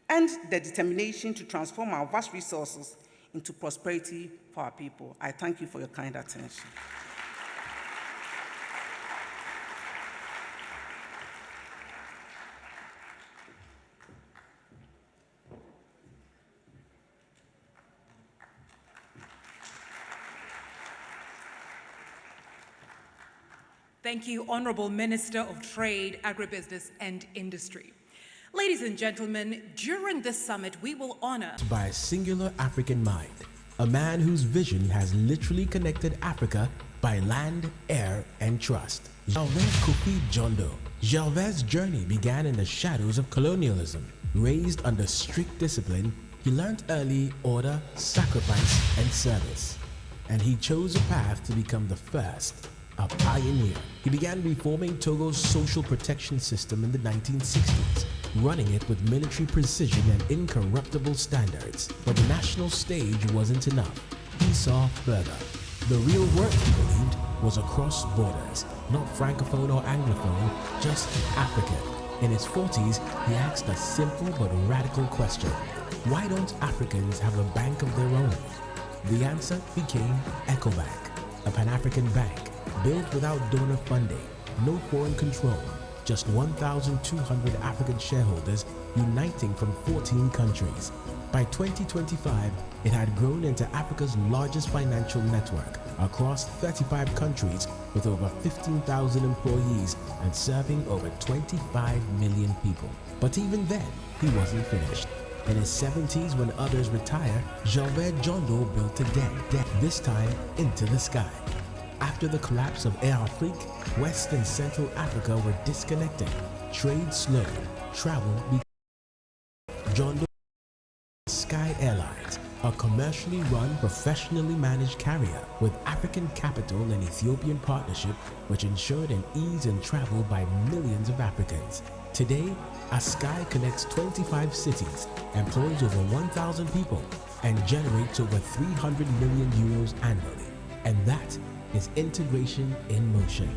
and the determination to transform our vast resources into prosperity for our people. I thank you for your kind attention. Thank you, Honorable Minister of Trade, Agribusiness and Industry. Ladies and gentlemen, during this summit, we will honor by a singular African mind, a man whose vision has literally connected Africa by land, air, and trust. Gervais Kofi Jondo. Gervais' journey began in the shadows of colonialism. Raised under strict discipline, he learned early order, sacrifice, and service. And he chose a path to become the first, a pioneer. He began reforming Togo's social protection system in the 1960s, running it with military precision and incorruptible standards. But the national stage wasn't enough. He saw further. The real work, he believed, was across borders, not Francophone or Anglophone, just African. In his 40s, he asked a simple but radical question. Why don't Africans have a bank of their own? The answer became EcoBank, a Pan-African bank built without donor funding, no foreign control, just 1,200 African shareholders uniting from 14 countries. By 2025, it had grown into Africa's largest financial network across 35 countries with over 15,000 employees and serving over 25 million people. But even then, he wasn't finished. In his 70s, when others retire, Gervais Jondo built a deck, this time into the sky. After the collapse of Air Afrique, West and Central Africa were disconnected. Trade slowed, travel began. Jondo Sky Airlines, a commercially run, professionally managed carrier with African capital and Ethiopian partnership, which ensured an ease in travel by millions of Africans. Today, Askai connects 25 cities, employs over 1,000 people, and generates over 300 million euros annually. And that is integration in motion.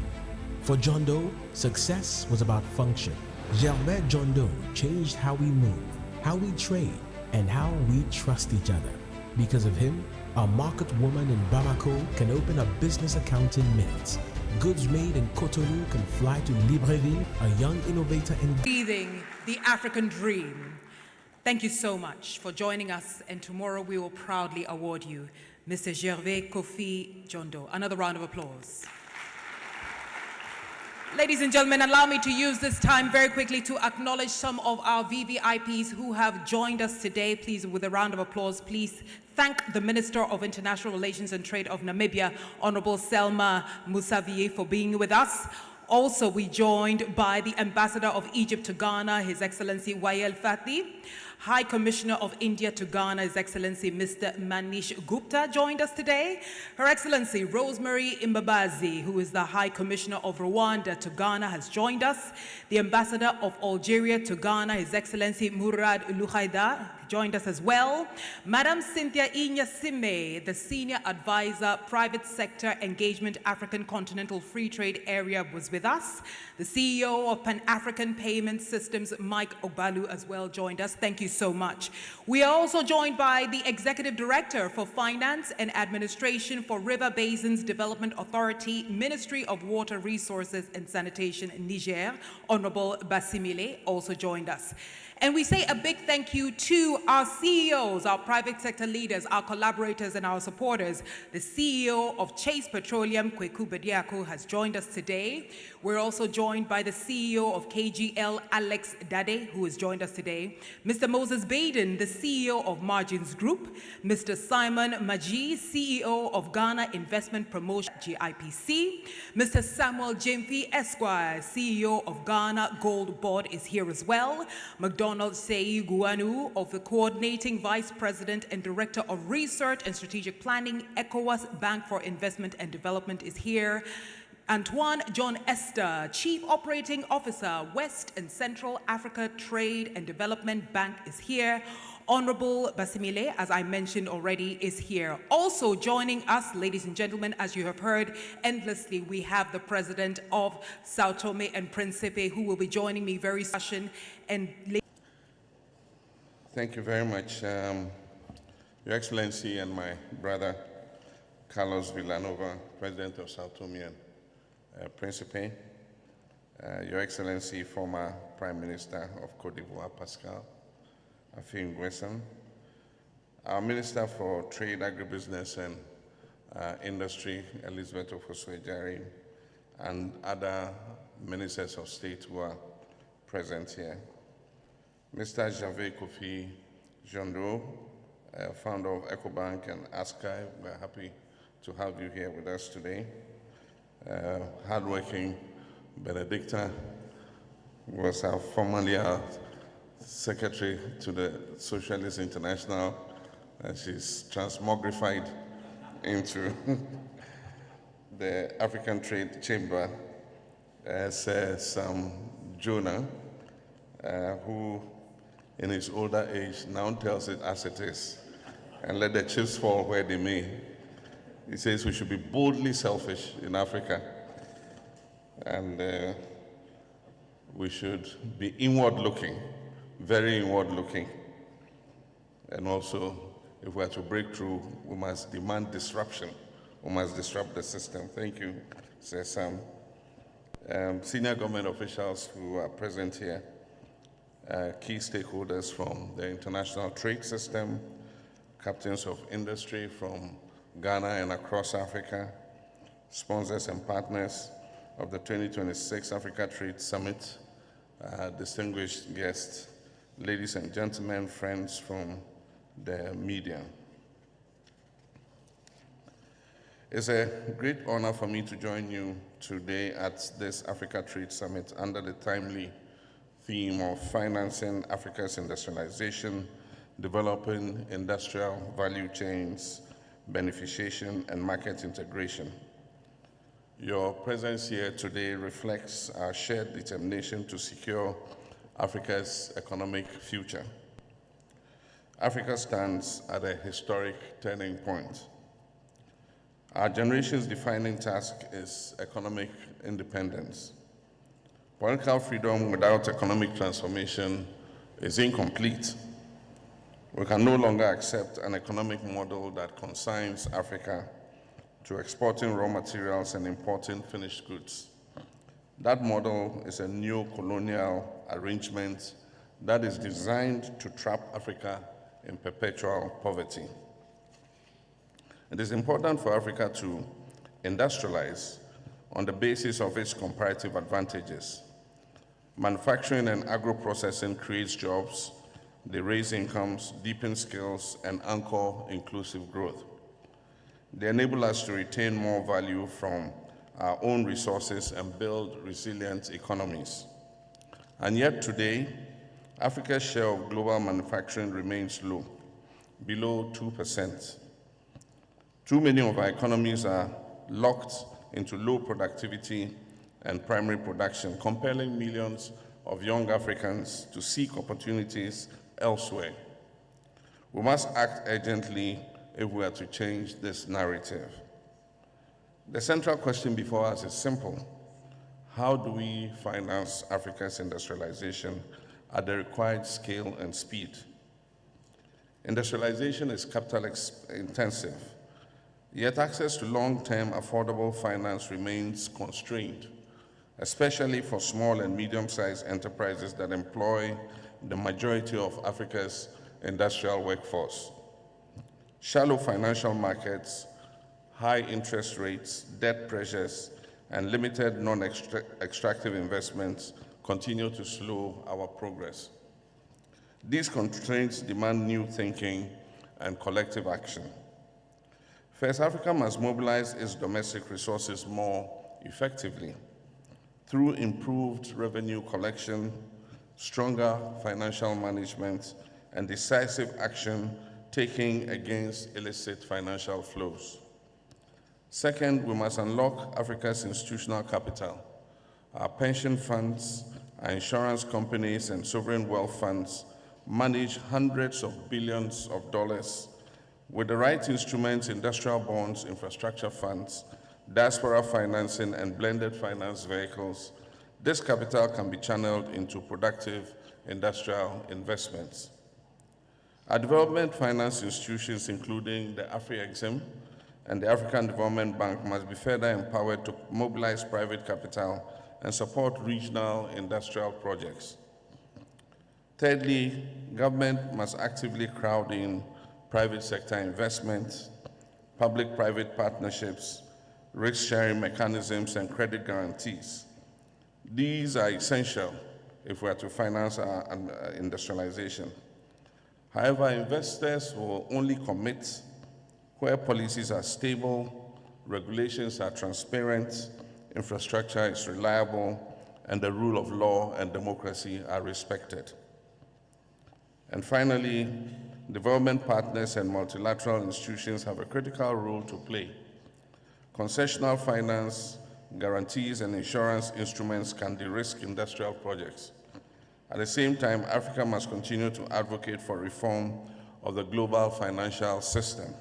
For Jondo, success was about function. Gervais Jondo changed how we move, how we trade, and how we trust each other. Because of him, a market woman in Bamako can open a business account in minutes. Goods made in Cotonou can fly to Libreville, a young innovator in breathing the African dream. Thank you so much for joining us, and tomorrow we will proudly award you Mr. Gervais Kofi Jondo. Another round of applause. Ladies and gentlemen, allow me to use this time very quickly to acknowledge some of our VVIPs who have joined us today. Please, with a round of applause, please thank the Minister of International Relations and Trade of Namibia, Honorable Selma Musavie, for being with us. Also, we joined by the Ambassador of Egypt to Ghana, His Excellency Wael Fati, High Commissioner of India to Ghana, His Excellency Mr. Manish Gupta, joined us today. Her Excellency Rosemary Imbabazi, who is the High Commissioner of Rwanda to Ghana, has joined us. The Ambassador of Algeria to Ghana, His Excellency Murad Luhaida, joined us as well. Madam Cynthia Inyasime, the Senior Advisor, Private Sector Engagement, African Continental Free Trade Area, was with us. The CEO of Pan-African Payment Systems, Mike Obalu, as well joined us. Thank you so much. We are also joined by the Executive Director for Finance and Administration for River Basins Development Authority, Ministry of Water Resources and Sanitation, Niger, Honorable Basimile, also joined us. And we say a big thank you to our CEOs, our private sector leaders, our collaborators, and our supporters. The CEO of Chase Petroleum, Kweku Bediako, has joined us today. We're also joined by the CEO of KGL, Alex Dade, who has joined us today. Mr. Moses Baden, the CEO of Margins Group. Mr. Simon Maji, CEO of Ghana Investment Promotion, GIPC. Mr. Samuel Jemfi Esquire, CEO of Ghana Gold Board, is here as well. McDonald Seyi Guanu, of the Coordinating Vice President and Director of Research and Strategic Planning, ECOWAS Bank for Investment and Development, is here. Antoine John Esther, Chief Operating Officer, West and Central Africa Trade and Development Bank, is here. Honorable Basimile, as I mentioned already, is here. Also joining us, ladies and gentlemen, as you have heard endlessly, we have the President of Sao Tome and Principe, who will be joining me very soon. Thank you very much, Your Excellency and my brother, Carlos Villanova, President of Sao Tome and Principe, Your Excellency, former Prime Minister of Côte d'Ivoire, Pascal Affi N'Guessan, our Minister for Trade, Agribusiness and Industry, Elizabeth Ofosu-Ejari, and other Ministers of State who are present here. Mr. Gervais Kofi Jondo, founder of EcoBank and ASCAI, we're happy to have you here with us today. Hardworking Benedicta was formerly our secretary to the Socialist International, and she's transmogrified into the African Trade Chamber as Sam Jonah, who in his older age now tells it as it is, and let the chips fall where they may. He says we should be boldly selfish in Africa, and we should be inward-looking, very inward-looking. And also, if we are to break through, we must demand disruption. We must disrupt the system. Thank you, Sir Sam. Senior government officials who are present here, key stakeholders from the international trade system, captains of industry from Ghana and across Africa, sponsors and partners of the 2026 Africa Trade Summit, distinguished guests, ladies and gentlemen, friends from the media. It's a great honor for me to join you today at this Africa Trade Summit under the timely theme of financing Africa's industrialization, developing industrial value chains, beneficiation, and market integration. Your presence here today reflects our shared determination to secure Africa's economic future. Africa stands at a historic turning point. Our generation's defining task is economic independence. Political freedom without economic transformation is incomplete. We can no longer accept an economic model that consigns Africa to exporting raw materials and importing finished goods. That model is a neo-colonial arrangement that is designed to trap Africa in perpetual poverty. It is important for Africa to industrialize on the basis of its comparative advantages. Manufacturing and agro-processing creates jobs, they raise incomes, deepen skills, and anchor inclusive growth. They enable us to retain more value from our own resources and build resilient economies. And yet today, Africa's share of global manufacturing remains low, below 2%. Too many of our economies are locked into low productivity and primary production, compelling millions of young Africans to seek opportunities elsewhere. We must act urgently if we are to change this narrative. The central question before us is simple. How do we finance Africa's industrialization at the required scale and speed? Industrialization is capital intensive, yet access to long-term affordable finance remains constrained, especially for small and medium-sized enterprises that employ the majority of Africa's industrial workforce. Shallow financial markets, high interest rates, debt pressures, and limited non-extractive investments continue to slow our progress. These constraints demand new thinking and collective action. First, Africa must mobilize its domestic resources more effectively through improved revenue collection, stronger financial management, and decisive action taken against illicit financial flows. Second, we must unlock Africa's institutional capital. Our pension funds, our insurance companies, and sovereign wealth funds manage hundreds of billions of dollars. With the right instruments, industrial bonds, infrastructure funds, diaspora financing, and blended finance vehicles, this capital can be channeled into productive industrial investments. Our development finance institutions, including the Afrexim and the African Development Bank, must be further empowered to mobilize private capital and support regional industrial projects. Thirdly, government must actively crowd in private sector investment, public-private partnerships, risk-sharing mechanisms, and credit guarantees. These are essential if we are to finance our industrialization. However, investors will only commit where policies are stable, regulations are transparent, infrastructure is reliable, and the rule of law and democracy are respected. And finally, development partners and multilateral institutions have a critical role to play. Concessional finance, guarantees, and insurance instruments can de-risk industrial projects. At the same time, Africa must continue to advocate for reform of the global financial system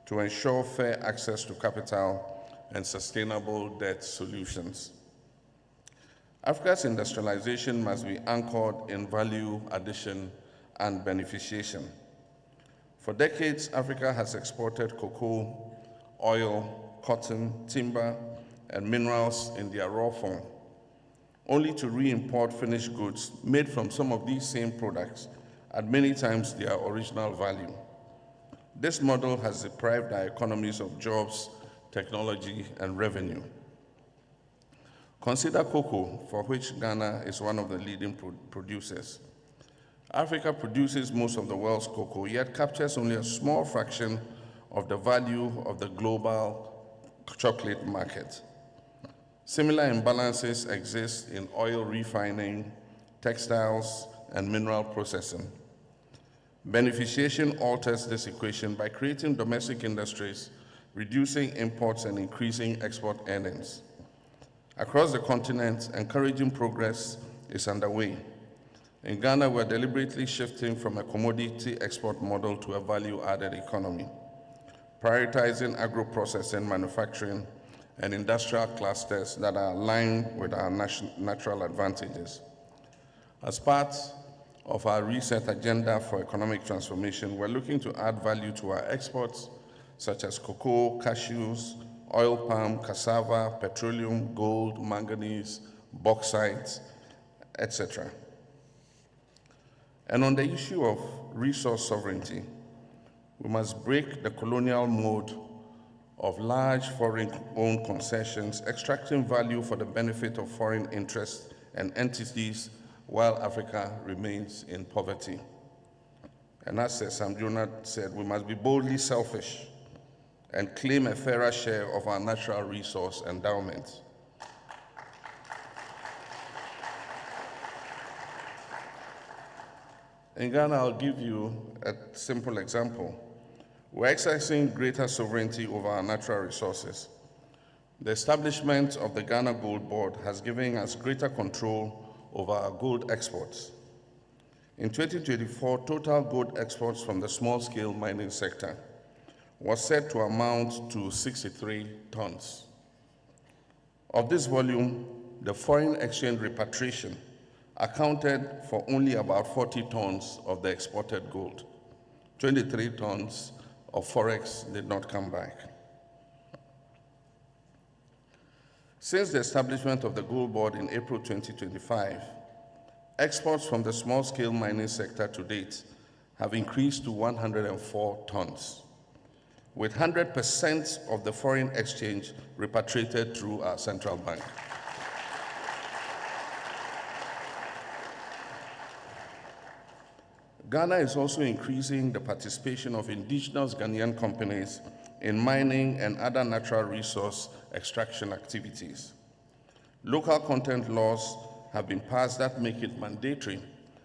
to ensure fair access to capital and sustainable debt solutions. Africa's industrialization must be anchored in value addition and beneficiation. For decades, Africa has exported cocoa, oil, cotton, timber, and minerals in their raw form, only to re-import finished goods made from some of these same products at many times their original value. This model has deprived our economies of jobs, technology, and revenue. Consider cocoa, for which Ghana is one of the leading producers. Africa produces most of the world's cocoa, yet captures only a small fraction of the value of the global chocolate market. Similar imbalances exist in oil refining, textiles, and mineral processing. Beneficiation alters this equation by creating domestic industries, reducing imports, and increasing export earnings. Across the continent, encouraging progress is underway. In Ghana, we're deliberately shifting from a commodity export model to a value-added economy, prioritizing agro-processing, manufacturing, and industrial clusters that are aligned with our natural advantages. As part of our reset agenda for economic transformation, we're looking to add value to our exports, such as cocoa, cashews, oil palm, cassava, petroleum, gold, manganese, bauxite, etc. And on the issue of resource sovereignty, we must break the colonial mode of large foreign-owned concessions, extracting value for the benefit of foreign interests and entities while Africa remains in poverty. And as Sam Jonah said, we must be boldly selfish and claim a fairer share of our natural resource endowments. In Ghana, I'll give you a simple example. We're exercising greater sovereignty over our natural resources. The establishment of the Ghana Gold Board has given us greater control over our gold exports. In 2024, total gold exports from the small-scale mining sector was said to amount to 63 tons. Of this volume, the foreign exchange repatriation accounted for only about 40 tons of the exported gold. 23 tons of forex did not come back. Since the establishment of the Gold Board in April 2025, exports from the small-scale mining sector to date have increased to 104 tons, with 100% of the foreign exchange repatriated through our central bank. Ghana is also increasing the participation of indigenous Ghanaian companies in mining and other natural resource extraction activities. Local content laws have been passed that make it mandatory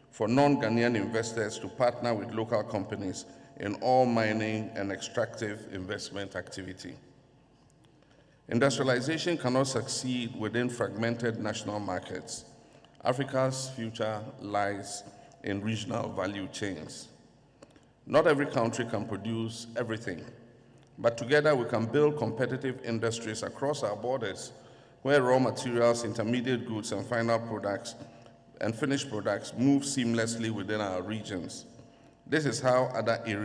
for non-Ghanaian investors to partner with local companies in all mining and extractive investment activity. Industrialization cannot succeed within fragmented national markets. Africa's future lies in regional value chains. Not every country can produce everything, but together we can build competitive industries across our borders where raw materials, intermediate goods, and final products and finished products move seamlessly within our regions. This is how other areas